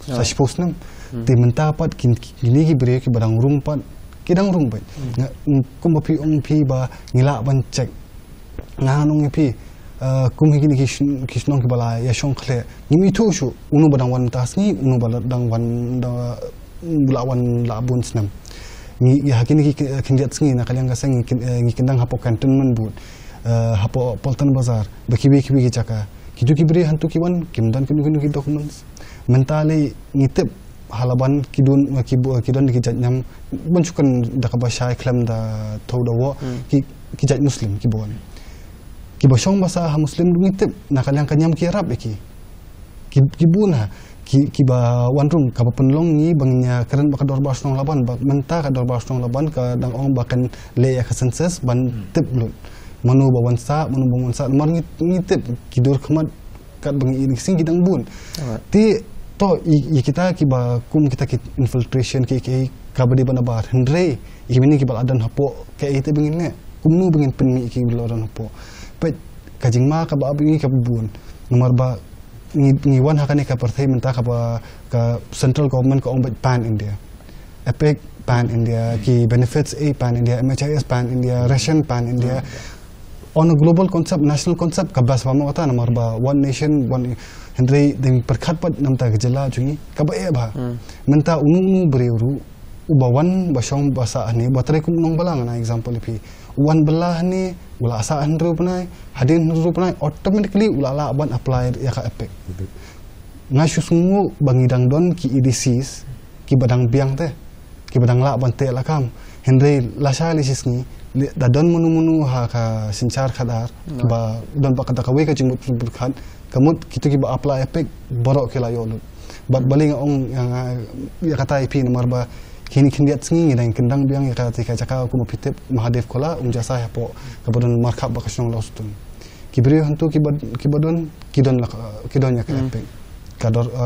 sa post nam ti mentapat kini ki bre ki badang rumpat kidang rung bai kum pi ong pi ba ngila ban check nganong pi kum higini kisnong ki bala ya shong khle ngimi thu shu unu badang wan tas ni unu badang wan bulawan labun snam ngi ya hakini ki kindiat sngi na kalyang gasang ngi kindang hapo cantonment but hapo poltan bazar bakibi ki chaka kidu ki bri hantu ki wan kimdan kinu ki documents mentale ngitep halaban kidon dijat nyam bencukan da kaba syai klam da tau da wo kijat muslim kibon kibashong basa ha muslim ngitep na kalyang kanyam ki arab kibuna kiba wanrung kaba penlong ni bangnya keren baka dor basnong laban menta ka dor basnong laban ka dang ong bakan le ya senses ban tip lut manu bawansa mar ngitep kidur khamat kat bangi ini sing gidang bun ti to kita kiba kum kita infiltration ki kabadi banabar hendre ikimini kibal adan hapo ke ite bengin kumnu bengin penmi ki biloran hapo pet kajing ma ka ba abingi ka bubun nomor ba ngiwan hakane ka partai menta ka central government ka ombet pan India epic pan India ki benefits a pan India MHIS pan India ration pan India on a global concept national concept ka bas pama kata nomor ba one nation one Henry demi perkat pat namta gejala jungi kabae ba menta unu bereuru ubawan basong basa ni batare kum nong balang na example ipi wan belah ni ula asa andro penai hadin andro penai automatically ula la ban apply ya ka efek ngasu sungu bangidang don ki EDCs ki badang biang teh ki badang la ban te la kam Henry la lisis ni da don munu ha ka sinchar khadar ba don ba kata kawe ka jingmut berkhat kamut kita kiba apply efek borok kila yo bat baling ong yang ya kata IP nomor ba kini kindiat sengi dan kendang biang ya kata ka caka aku mapitip mahadif kola jasa ya po kabadon markap ba kasong lostun kibri hantu kibadon kidon ya ka efek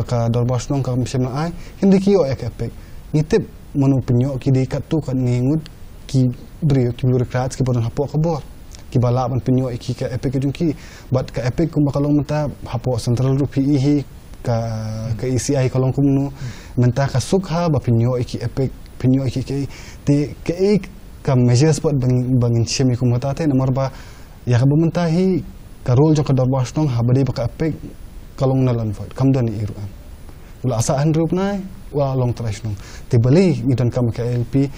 ka dor basnong ka misem ai hindi kiyo ya ka efek ngitip manu penyo kidi katu kan ngingut ki brio ki bureaucrats ki badon hapo kabor kibala ban penyo iki ka epic jungki bat ka epic kum bakalong menta hapo central rupi ihi ka ECI kalong kumnu menta ka sukha ba penyo iki epic penyo iki ke ka measures bat bangin chemi kum mata nomor ba ya ka menta hi ka role jo ka darbas nong habade ba ka epic kalong nalan fat kam don iru ula asa handrup nai wa long trash nong te bali ngidan kam ka LP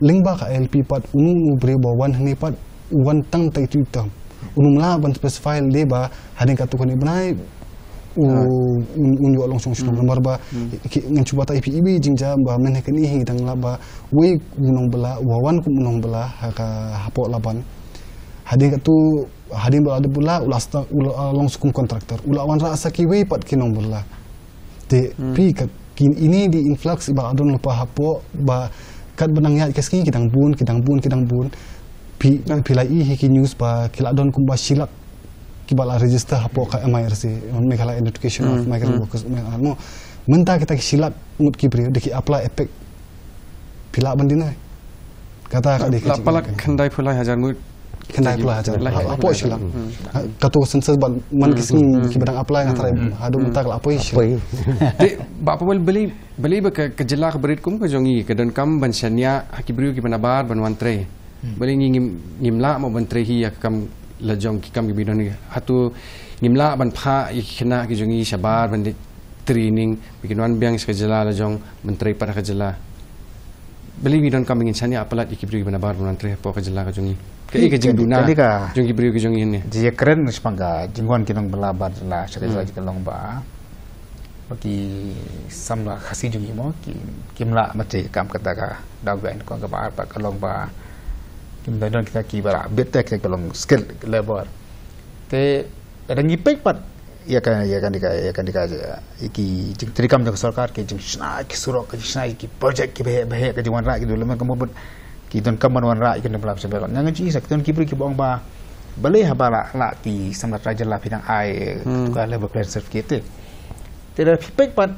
lingba ka LP pat unu bre bawan ni pat wan tang tai tu tam unum la ban specify le ba hading ka tu kon ibnai yo long song song nomor ba ngan cuba ta IPIB jingja ba men he kini hing tang la ba we unong bela wawan ku unong bela ka hapo laban hading ka tu hading ba ada bula ulasta long sukum kontraktor ulawan ra saki we pat kinong bela te pi ka ini di influx ba adon lupa hapo ba kat benang ya keski kidang bun pilai hiki news ba kila don kumba silak kibala register hapo ka MIRC Meghalaya Education of Migrant Workers no menta kita silak mut kibri deki apply efek pila bandina kata ka deki lapalak khandai phulai hajar mu Kendai pula aja. Apa sih lah? Katu sense buat man kisni kibadang apply ngatrai hadu mentak apa sih? Ti bapa beli ke jelak beritkum ke jongi ke don kam ban syania hakibriu ki banabar ban wantre. Beli ngimla mo ban tre hi kam la jong ki kam ki bidon ni. Hatu ngimla ban pha ikna ki jongi shabar ban training bikin wan biang ke jela la jong menteri pada ke jela. Beli bidon kam ingin syania apalat ikibriu ki banabar ban wantre po ke jela ke jongi. Ke jing duna jong ki brio ki jong ini dia keren sepangga jingwan kinong belabar lah sekali lagi kelong ba bagi samla khasi jong mo kimla mate kam kata ka dagwain ko ka ba pa kelong ba kim dan kita ki bara betek kelong skill level te ada ngipek pat ya kan dika iki jing trikam jong sarkar ke jing sna ki surok ke sna ki project ki behe ke jingwan ra ki dulu men kamu kita kaman wan ra ikan belap sebelak ngan ji sak ton kibri ki bong ba balai habala la ki samlat raja la pinang ai ka level clear certificate tidak pipek pat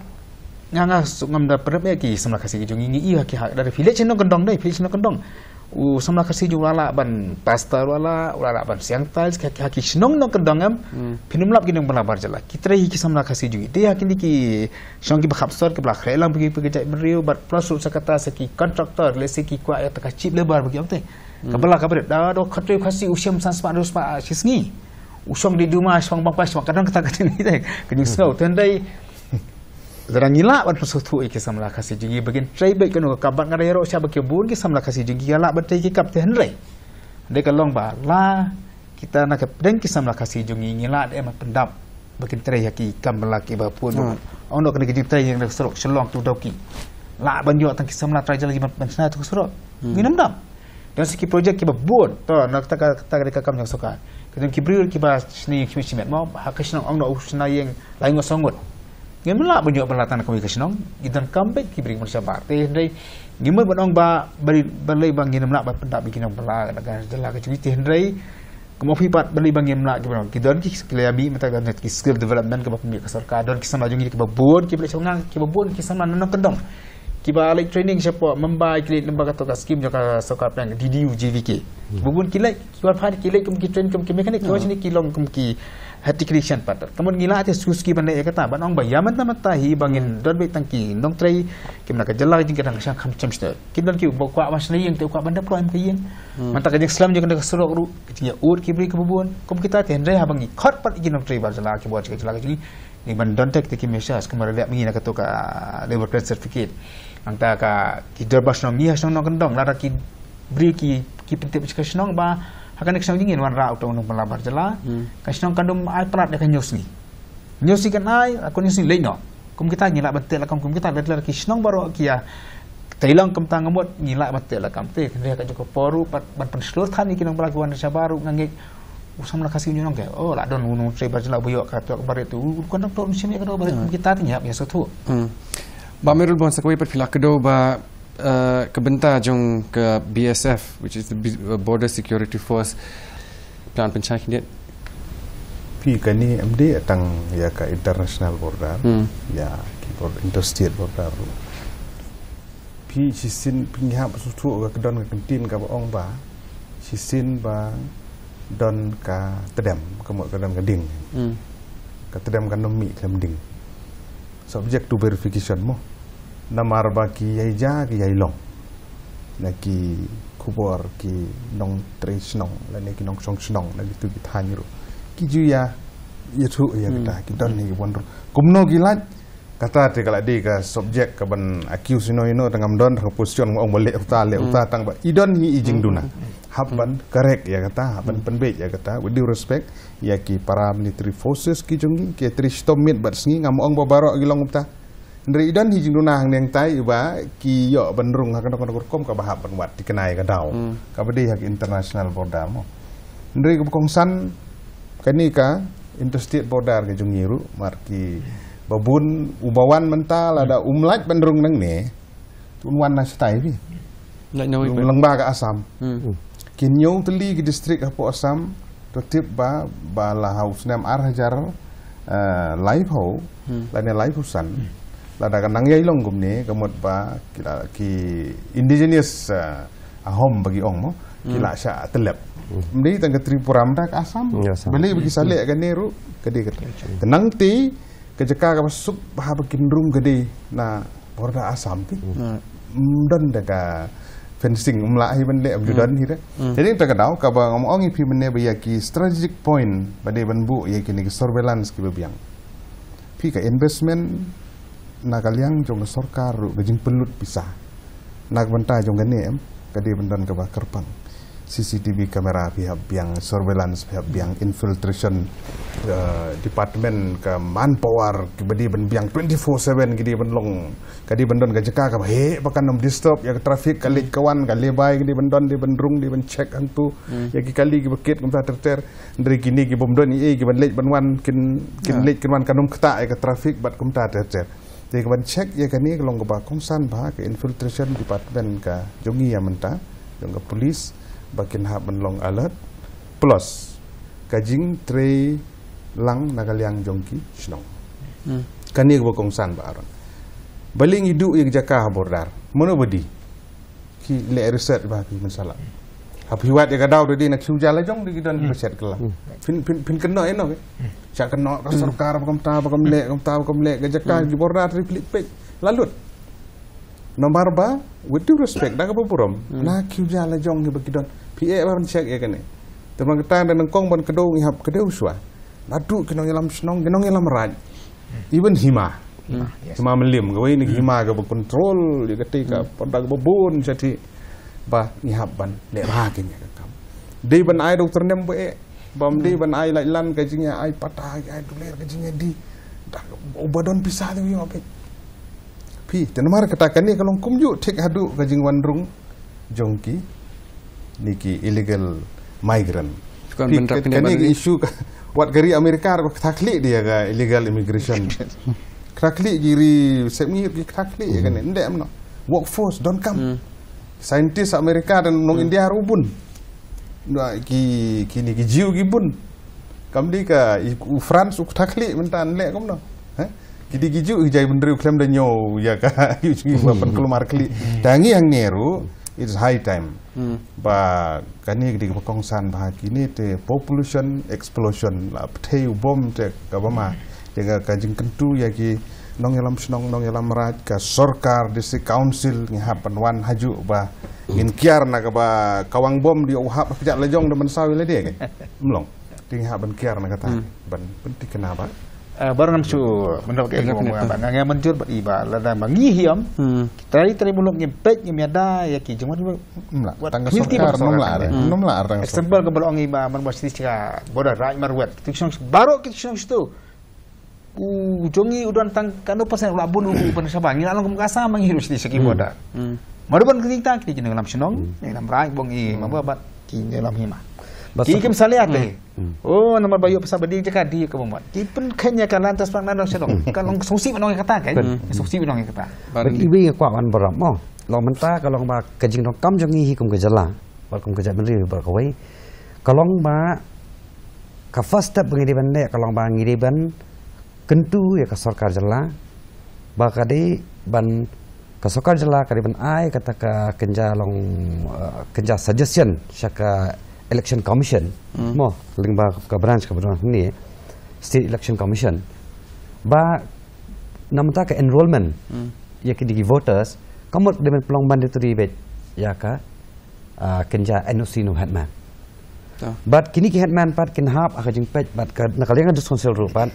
nganga ngam da perep ki samlat kasih ki jungi ki hak dari village no kendong dai village no kendong samlat kasih ju wala ban pastor wala ban siang tiles ki snong no kendong am pinum lap kinong belabar jala kita hi ki samlat kasih ju dia kini ki song ki bakhap sor ki belak relang pergi jai beriu bat plus sakata saki kontraktor lesi ki kwa ya taka chip lebar bagi amte kabala kabar da do khatre khasi usiam sanspa dos pa sisngi usong di rumah swang bangpas kadang kata kata ni dai kenyung snow tendai Zarang ngila ban pesutu iki samla kasih jungi bagian tray baik kanu kabat ngare ro sia bagi bun ki samla kasih jungi ala batai ki kap ten rei de kalong ba la kita nak pedeng ki samla kasih jungi ngila de ma pendap bagian tray ki kam laki ba pun ono kena ki tray yang serok selong tu doki la ban yo tang ki samla tray lagi ban sana tu serok minam dam dan siki projek ki ba bun to nak ta ka kam yang soka kedem ki bril ki ba sni ki simet mo hakasna ong no usna yang lain ngosongot ngemla banyak peralatan komunikasi gidan kambek kibring manusia partai hendai gimana benong ba balai bang ngemla ba pendak bikin nong pela negara jela ke cerita hendai kemofi pat balai bang ngemla gidan gidan ki sekaliabi mata gan ki skill development ke ba pemik sarkar don ki sama jungi ki ba bon ki beli songang ki ba bon ki sama nong kendong ki ba like training siapa membai ki lembaga toka skim joka sarkar plan DDU JVK bubun ki like ki war phari ki like ki train ki mekanik ki wajni ki long ki hati creation patar kemudian gila ate suski pandai kata ban ong bayaman tamatahi bangin don be tangki nong trai kimna ka jalla jing kadang sang kham chamster kidon ki bokwa masni yang te kwa banda pro am kiyeng manta ka jing islam jing ka surok ru kiya ur kibri ke bubun kom kita ten re ha bangi khot pat jing nong trai bar jalla ki buat ka jalla ki ni ban don tek te ki mesas kemar le mi na ka to ka level credit certificate angta ka ki dorbas nong ni hasong nong kendong lara ki bri ki pentep ka snong ba akan kesang dingin wan ra utang nong pelabar jela kasnong kandum ai prat dekan nyosni kan ai aku nyosni leino kum kita ngila betel lakam kum kita betel kisnong baru kia tailang kum tang ngamot ngila betel lakam te kene ka joko poru ban penslur than iki nang pelakuan desa baru ngangge usam la kasih nyong ke oh la don unu tre bajela boyo ka to bare tu kon to sini ka do bare kum kita tinya ya sotu ba merul bon sakoi pat filak do ba kebentar jong ke BSF, which is the Border Security Force, plan pencak ini. Pi kani MD atang ya ka international border, ya ki interstate border. Pi sisin pinghap susu ka kedon ka kentin ka ong ba, sisin ba don ka tedam ka kedon ka ding. Ka tedam ka nomi ka ding. Subject to verification mo. Namar baki yai ja ki yai long naki kubor ki nong tres nong la neki nong song snong la gitu ki thanyu ki ju ya thu ya kita ki don ni won kumno gilat kata te kala de ka subject ka ban accuse no tangam don ka position ong bole uta tang ba idon hi ijing duna haban correct ya kata haban penbe ya kata with due respect ya ki paramilitary forces ki jongi ki tristomit bat sngi ngam ong babaro gilong upta Ndri dan hijing dunang neng tai ba ki yo bandrung hakan kom ka bahap banwat dikenai ka daw ka bedi hak international border mo ndri ko kongsan kani ka interstate border ke jungiru marki babun ubawan mental ada umlat bandrung nang ne tunwan na stai pi langba ka asam kinyo teli ke distrik apo asam tertib ba la house nam arhajar live ho lane live husan lada kanang yai long gumne kamot ba ki indigenous ahom bagi ong mo kila sya telep mdi tang Tripura mda ka Assam beli bagi salek kan neru gede tenang ti kejeka ka masuk bah bekindrum gede na borda Assam ti dan daga fencing umla hi ban le abjudan hi jadi ta kadau ka ba ngomong ipi mene ba ki strategic point bade ban bu ya kini surveillance ki biang pi ka investment na kaliang jong sarkar gajing pelut pisah nak banta jong gane kadi bandan ka ba kerpang CCTV kamera pihak biang surveillance pihak biang infiltration department ke manpower kibadi ban biang 24/7 gidi ban long kadi bandan ka jeka ka he bakan nom disturb ya traffic kali kawan kali bai gidi bandan di bandrung di ban check antu ya ki kali ki beket kumta terter dari kini ki bomdon i ki ban lej ban wan kin lej kin wan kanum kta ya ka traffic bat kumta terter jadi kawan check ya kani long ka ba kongsan ba ke infiltration department ka jongi ya menta jong ka police bakin hab menlong alert plus kajing tre lang nakaliang jongki snong kani ko kongsan ba aron baling hidu yang jaka bordar mono bedi ki le reset ba ki masalah hab hiwat ya kadau dedi nak sujala jong di dan reset kala pin kena eno ke cak kena sarkar pakam le ke jaka di bordar triplik page lalut nomor ba with due respect dah kepuram nak sujala jong ni bakidon PA ban check ya kene temang ketang dan nengkong ban kedong ihap kedeu swa ladu kenong yalam snong kenong yalam raj even hima melim gawe ni hima ga kontrol ya ketika padag bebun jadi ba ihap ban le ba kenya kam de ban ai dokter nem be bam de ban ai lan kajingnya ai patah ai duler kajingnya di obadon pisah tu yo pe pi tenmar katakan ni kalau kumju tek hadu kajing wandrung jongki niki illegal migrant. Kan isu wat gari Amerika ko takli dia ga illegal immigration. Takli giri semir ki takli kan ndek amno. Workforce don't come. Scientist Amerika dan nong India rubun. Ki niki jiu gibun. Kamdi ka France uk takli mentan lek komno. Kidi giju jai bendri klaim dan nyo ya ka yuji wapan kelumar kli. Dangi yang neru it's high time. Ba kani di kongsan bah kini te population explosion la pthei bom te ka bama dengan kajing kentu ya ki nong yalam snong nong yalam raj ka sarkar district council ngi hapan wan haju ba ngin kiar na ka ba kawang bom di uhap pejak lejong demen sawi le dia ke mlong ding haban kiar na kata ban penting kenapa baru namsu menurut ke ngomong apa ngai menjur ba iba la da mangi hiam tari muluk nyempet nyada ya ki jemur buat tangga sarkar nomlar tangga example ke belong iba man basti ska boda raj marwet tikson baru tikson stu jongi udan tang kanu pasen ulabun uban sabang ila lang kumkasa manghirus di seki boda maruban kita kini jeneng lam senong lam raj bongi mabat ki lam hima ki kem saliate oh nomor bayu pasal bedi je kadi ke bomot ki pen kenya kan lantas pang nang senong kan long songsi menong kata kan songsi menong kata ibi kwa wan baram mo lo menta kalong ba kajing dong kam jongi hi kum ke jala ba kum ke jat benri ba kawai kalong ba ka first step ngiri bande kalong ba ngiri ban kentu ya ka sarkar jala ba kadi ban ka sarkar jala kadi ban ai kata ka kenja long kenja suggestion syaka election commission mo ling ba ka branch ka branch ni state election commission ba namta ka enrollment ya ki digi voters kamot dengan pelong mandatory bet ya ka kenja NOC no headman but kini ki headman pat kin hap aka jing pet but ka nakaliang dus konsel rupat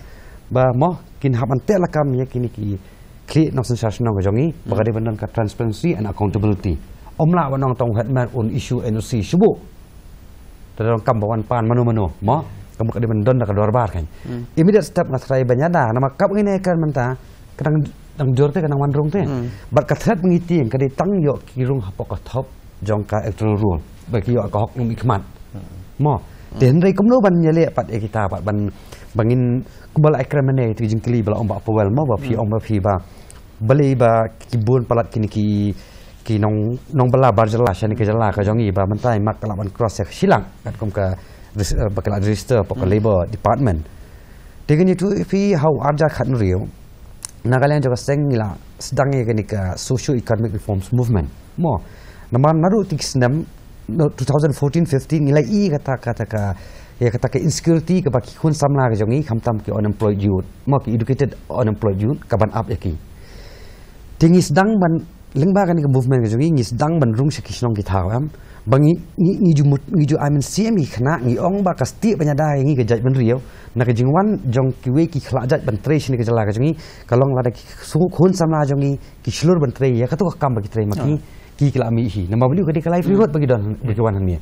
ba mo kin hap ante lakam ya kini ki create no sensation no jongi bagade bandan ka transparency and accountability omla wanong tong headman on issue NOC subu dalam kambawan pan manu-manu mo kamu kadi mendon ka dorbar kan immediate step ngatrai banyada nama kap ngine kan menta kadang dang jorte kadang wandrung te bat katrat mengiti kadi tang yo kirung hapok top jongka electoral rule bagi yo ka hok numi khmat mo den rai kumno ban nyele pat e kita pat ban bangin kubal akramane ti jingkli bala ombak powel mo ba phi omba phi ba bali ba kibun palat kini ki nong bala barjala shani ke jala ka jongi ba mentai mak kalaban cross ya silang kat kum ka bakal register pok labor department dengan itu fi how arja khat riu nagaland juga seng ngila sedang ye ka socio economic reforms movement mo Nama naru tiksnam 2014-15 nilai kata ke insecurity ke baki kun samla ke jongi kamtam ke unemployed youth mau ke educated unemployed youth kaban up yaki. Tingis dang ban lengba kan ke movement ke jongi ngis dang ban rung sekisnong ki thawam bangi ni ju amen siami khna ni ong ba kasti banyadai ngi ke jaj ban riau na ke jingwan jong ki we ki khla jaj ban trace ni ke jala ke jongi kalong lada ki kun samla jongi ki shlur ban tre ya katu kam ba ki tre maki ki kila mi hi nama beli ke di livelihood bagi don bagi wan ni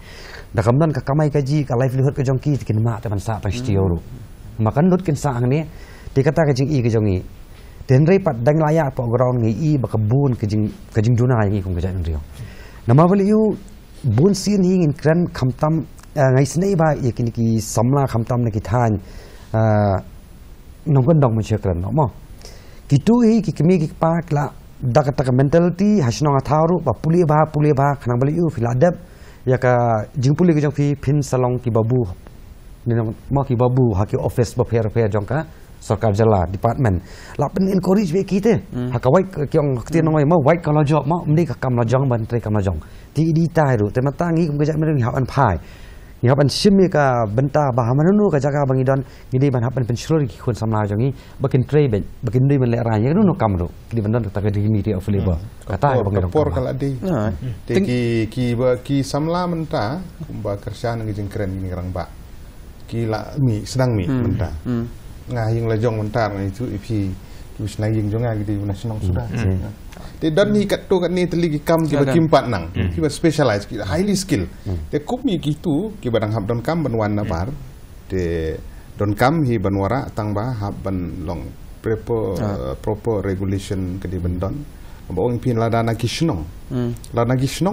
da kamdan ka kamai kaji ka livelihood ke jong ki kin ma ta ban sa pa stio ru makan dot kin sa ang ni dikata ke jing i ke jongi den rei pat dang laya po ground ngi i ba kabun ke jing duna ngi kum ke jan rio nama beli yu bun sin hi in kran khamtam ngai snei ba ye kin ki samla khamtam ne ki than nongkon dong me chekran no mo ki tu hi ki kemi ki pa kla dak mentality hasnong atharu ba puli ba khanang bali u filadab ya ka jingpuli ke jong fi pin salong ki babu ninong ma ki babu ha ki office ba fair jong ka sarkar jala department la pen encourage we kite ha ka wai kyong kti nong ma wai ka la job ma mni ka kam la jong ban tre kam la jong ti di tai ru te ma tangi kum ke ja men ha an phai ni hapan shimi ka benta bah manunu ka jaga bangi don ngidi ban hapan pensyur ki kun samla jongi bakin trade ben bakin dei men le rai ya nu kam ro kidi ban don ta ka dignity of labor kata bangi don por kala di ki samla menta kumba kerjaan ngi jeng keren ni rang ba ki la mi sedang mi menta ngahing la jong menta ngi tu ipi wis nang ying jonga gidi nasional sudah te dan ni kat to kat ni teligi kam ki bakim pat nang ki ba specialize ki highly skill te kup mi gitu ki badang hab don kam ban wan na bar te don kam hi ban wara tang ba hab ban long proper regulation ke di ban don ba ong pin la dana ki shnong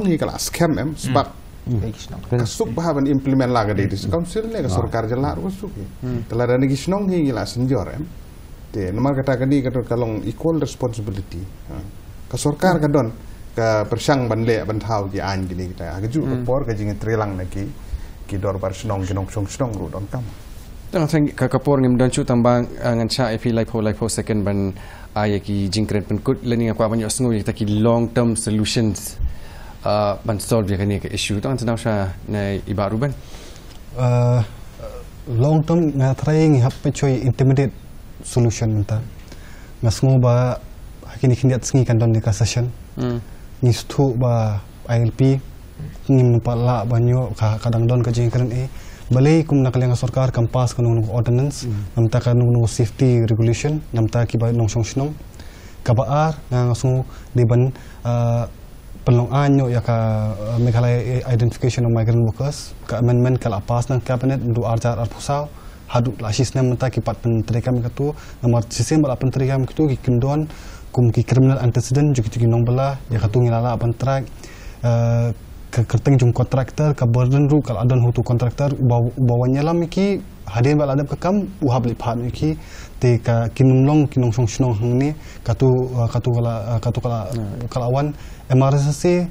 hi kala scam em sebab kasuk ba ban implement la ke di council ne ka sarkar jala ru suk kala dana ki shnong hi la senjor em te nama kata kani kata kalong equal responsibility ka sarkar ka don ka persang ban le ban thau ki an gini kita ka ju ka por ka jing trilang na ki dor bar snong ki nong snong ru don kam tang thang ka kapor ngim don chu tambang ngan cha ip lipo second ban ay ki jingkren pen kut learning apa banyak snoi ta ki long term solutions ban solve ya kani ka issue tang tanau sha na iba ruben long term nga trying hap pe choi intermediate solution menta ngasngo ba kini kindiat sengi kan don di session ni stu ba ILP ngim pala banyo kadang don ka jingkren balai kum nak lenga sarkar kampas kanung ordinance namta kanung safety regulation namta ki ba nong song kabaar nga ngasu di ban pelong anyo ya ka Meghalaya identification of migrant workers ka amendment kala pas nang cabinet ndu arjar arpusau hadu lasis nam namta ki pat penteri kami katu nomor sistem bala penteri kami katu ki kindon kum ki criminal antecedent juki nong bala ya katu ngilala pantrak kerteng jung kontraktor ka burden ru kal adon hutu kontraktor bawanya lam ki hadin bal adab kam uhab li phan ki te ka kinung song snong hang ni katu kala awan emergency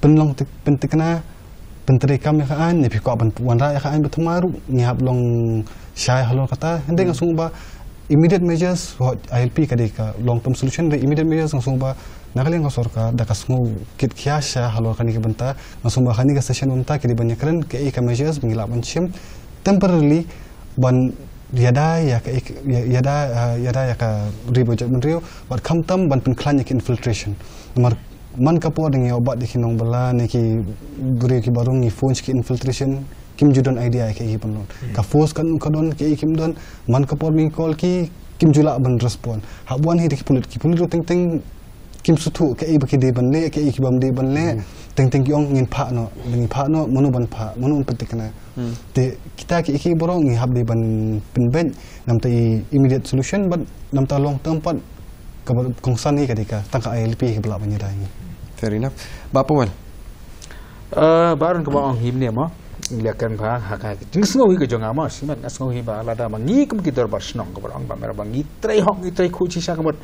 penlong pentikna penteri kam ya kan ni piko ban wan ra ya kan betamaru ni hab long syai halo kata hende ngasung ba immediate measures ILP ka de ka long term solution the immediate measures ngasung ba nakali nga sarkar da kasngo kit kiasha halor kani ke benta ngasum ba kani ka session unta ke di banyak keren ke ka measures mengilap menchim temporarily ban yada ya ka ribojat menrio bat kamtam ban penklan ke infiltration nomor man kapo dengan obat di kinong bala ne ki guri ki barung ni phones ki infiltration kim judon idea ke ki penon ka force kan kadon ke kim don man kapo mi call ki kim jula ban respond habuan hi ki pulit ting kim sutu ke baki de ban le ke ki bam de ban le teng ki ong ngin pha no monu ban pha monu petikna te kita ki borong ngi hab de ban penben nam ta immediate solution ban nam ta long term pat ka kongsan ni kadika tangka ILP ke bala banyada ni fair enough bapa wal baron ke bawang him ni mo liakan ba hak tingso hi ke jonga mo simat asngo hi ba lada mangi kum ki dor bar snong ke borong ba mera bangi trai hok ni trai khu chi sa ke bot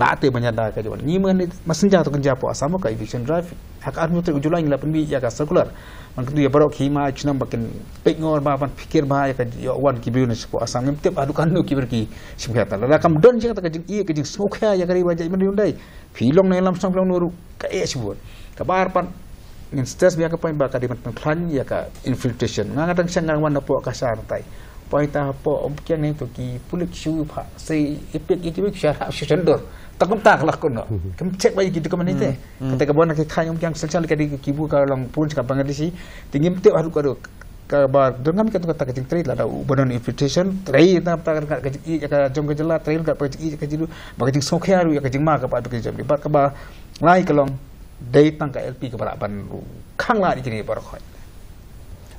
la te banyada ka jwan ni men masenja to kenja po asamo ka eviction drive hak armu te ujula ngila penbi ya ka circular man kedu ya barok hima chinam bakin pek ngor ba ban pikir ba ya ka yo wan ki business po asam ngem tep adu kan no ki berki simkhata la kam don jing ta ka jing ke jing smokha ya kari ba jai men yundai philong ne lam sang long noru ka e sibot ka bar pan ngin stress biar kepoin bakal di plan ya ka infiltration ngadang sangang wan po kasar tai poin ta po kian itu ki pulik shu pha sei ipik itu syarah syandor takum tak lah kono kem cek bayi gitu kemana itu ketika bona ke khayong yang sel ka di kibu ka long pun ka bangladeshi tinggi te haru ka ka ba dengan kata kecing trade lah bonon infiltration trade ta ka kecing ka jong ka jela trade ka kecing ka jilu ba kecing sokharu ya kecing ma ka pa tu kecing ba ka ba lai ka long day tangka LP kepada ban khang la di sini para khoi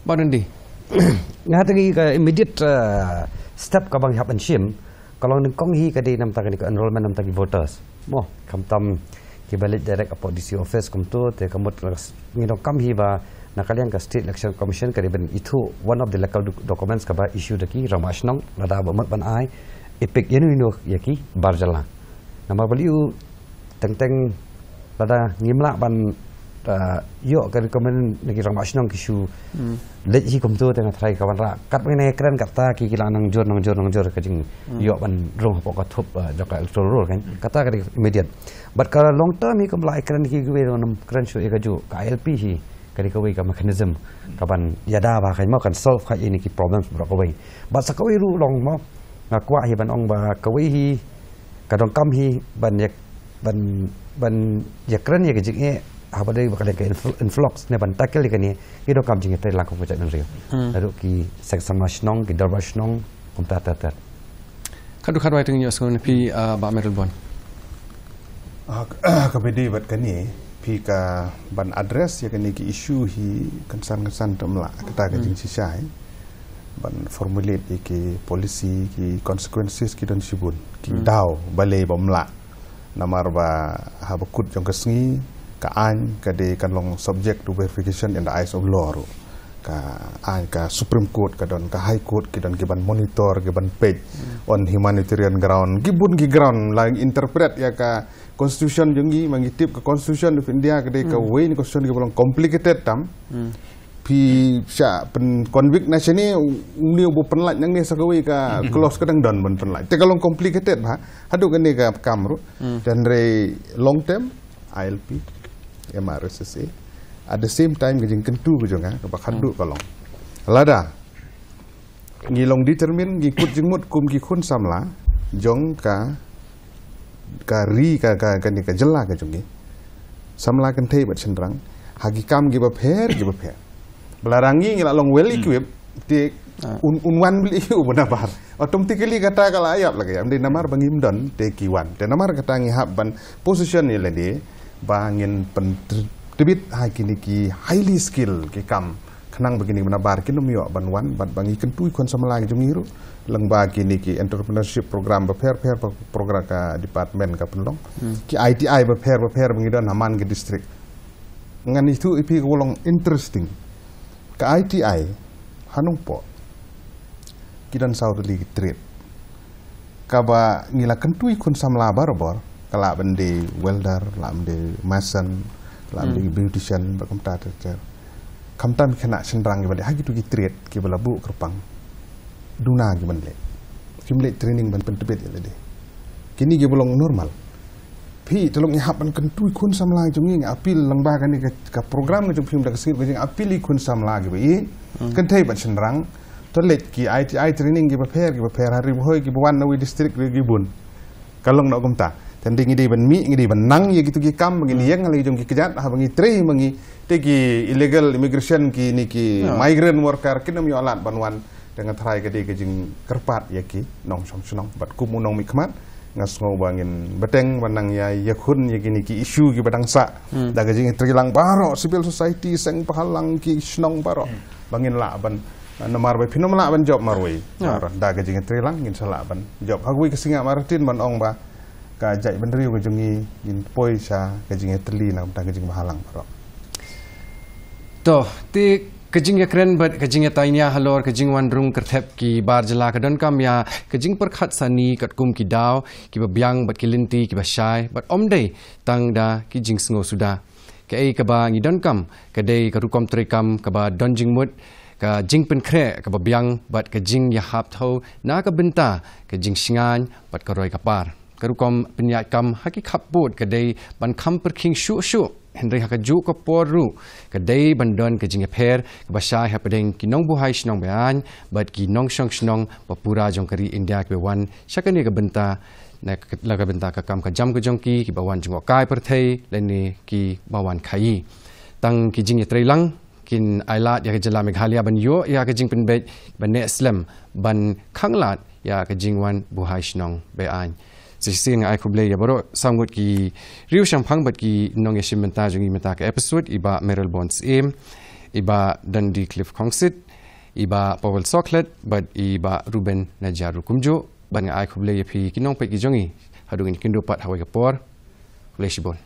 Badan di ngatagi ka immediate step ka bang happen shim kalau nengkong hi ka di nam tagi ka enrollment nam tagi voters mo kam tam ki balik direct apa DC office kum tu te kamut ngidong kam hi ba nakalian ka state election commission ka ben itu one of the local documents ka ba issue daki ramashnong nada ba mat ban ai epik yenu yaki barjala nama beliau teng pada ngimla ban yo ka recommend nagi ramashnong kishu lej hi kum tu tengah try kawan ra kat mene keren kata ki kila nang jor ka jing yo ban rong pok ka thup joka electoral kan kata ka immediate but ka long term hi kum lai keren ki gwe nam keren shu ka ju ka LP hi ka ka ka mechanism ka ban yada ba kai mo kan solve ka ini ki problems bro ka wei but sa ka wei ru long mo nga kwa hi ban ong ba ka wei hi ka dong kam hi ban yak ban yakran ya kejik e apa dari bakal ke influx ne ban takel ni kido kam jing te lang ko pecak nan rio lalu ki section nasional ki darbasional kumta tatat kadu kadu ai tengyo skon pi ba merul bon ka bedi bat kani pi ka ban address ya kani ki issue hi concern temla kata ka jing sisai ban formulate ki policy ki consequences ki don sibun ki daw balai bomla namar ba habakut jong kesngi ka an ka de kan long subject to verification in the eyes of law ka an ka Supreme Court ka don ka High Court ki don giban monitor giban page on humanitarian ground gibun gi ground la interpret ya ka constitution jongi mangitip ka constitution of India ka de ka way ni constitution gi bolong complicated tam pi sya pen convict na sini uni bu penlat yang ni sakawi ka close kadang don ben penlat te kalong complicated ba hadu kan ni ka kamru dan re long term ILP MRSSA at the same time gajing kentu bujong ka ba hadu kalong lada ngilong determine gi kut jingmut kum gi khun samla jong ka ri ka ni ka jela ka jongi samla kan thei bat sendrang hagi kam gi ba pher belarangi ngila long well equipped di unwan beli benar automatically kata kala ayap lagi amde namar bangim don te kiwan te namar kata ngihap ban position ni lede bangin pentebit ha kini ki highly skill ki kam kenang begini benar kini mio banwan bat bangi kentui kon sama lagi jumiru lang ba kini ki entrepreneurship program beper program ka department ka penlong ki ITI beper bangi don haman ke district ngan itu ipi golong interesting ke ITI hanung po kidan saudeli trade kaba ngila kentui kun samla barbor kala bende welder la bende mason la bende beautician bakom tata kamtam kena sendrang bende hagi tu trade ki balabu kerpang duna gi bende kimle training ban pentebet ya lede kini gi bolong normal pi tolong ihap ban kentui kun samla jungi apil langba kan ka program ngajung film dak skip gajing apil kun samla gi bi kentai ban senrang tolet ki ITI training gi baper hari boy gi buan nawi district gi bun kalong nak kumta tanding idi ban mi ngidi ban nang ye gitu gi kam begini yang ngali jung gi kejat ha bangi trei bangi tegi illegal immigration ki ni ki migrant worker kinam yo alat banwan dengan try gede gajing kerpat ya ki nong song sunong bat kumu nong mikmat ngasngo bangin beteng manang ya yakun ya gini ki isu ki badang sa daga jing trilang baro civil society seng pahalang ki snong baro bangin la ban namar ba pinom la ban job marwei daga jing trilang ngin sala ban job hagui kesinga maratin ban ong ba ka jai ban riu gajungi gin poi sa gajing teli na daga jing pahalang baro to ti kejing ya keren bat kejing ya tainya halor kejing wandrung kertep ki bar jela kadon kam ya kejing perkhat sani kat kum ki daw ki babyang bat ki linti ki basyai bat omdei tang da ki jing sngo suda ke ai ka ba ngidon kam kadai ka rukom trikam ka ba donjing mut ka jing pen kre ka babyang bat kejing ya hap tho na ka benta kejing singan bat ka roi kapar ka rukom penyat kam haki khaput kadai ban kam perking shu Henry hakaju ko poru kadai bandon ke jing per ke basai ha pedeng kinong buhai snong bean bat kinong snong papura jong kari India ke wan syakani ke benta na laga benta ka kam ka jam ke jongki ki bawan jong kai perthei leni ki bawan khai tang ki jing trailang kin ailat ya ke jela Meghalaya ban yo ya ke jing penbet ban ne islam ban khanglat ya ke jing wan buhai snong bean sisi ngai kublai ya baro samgut ki riu shampang bat ki nong yashim menta jongi menta ka episode iba Meryl Bonds iba Dundee Cliff Kongsit iba Powell Soklet bat iba Ruben Najaru Kumjo ban ngai kublai ya pi kinong pe ki jongi hadung in kindo pat hawai kapor kublai shibon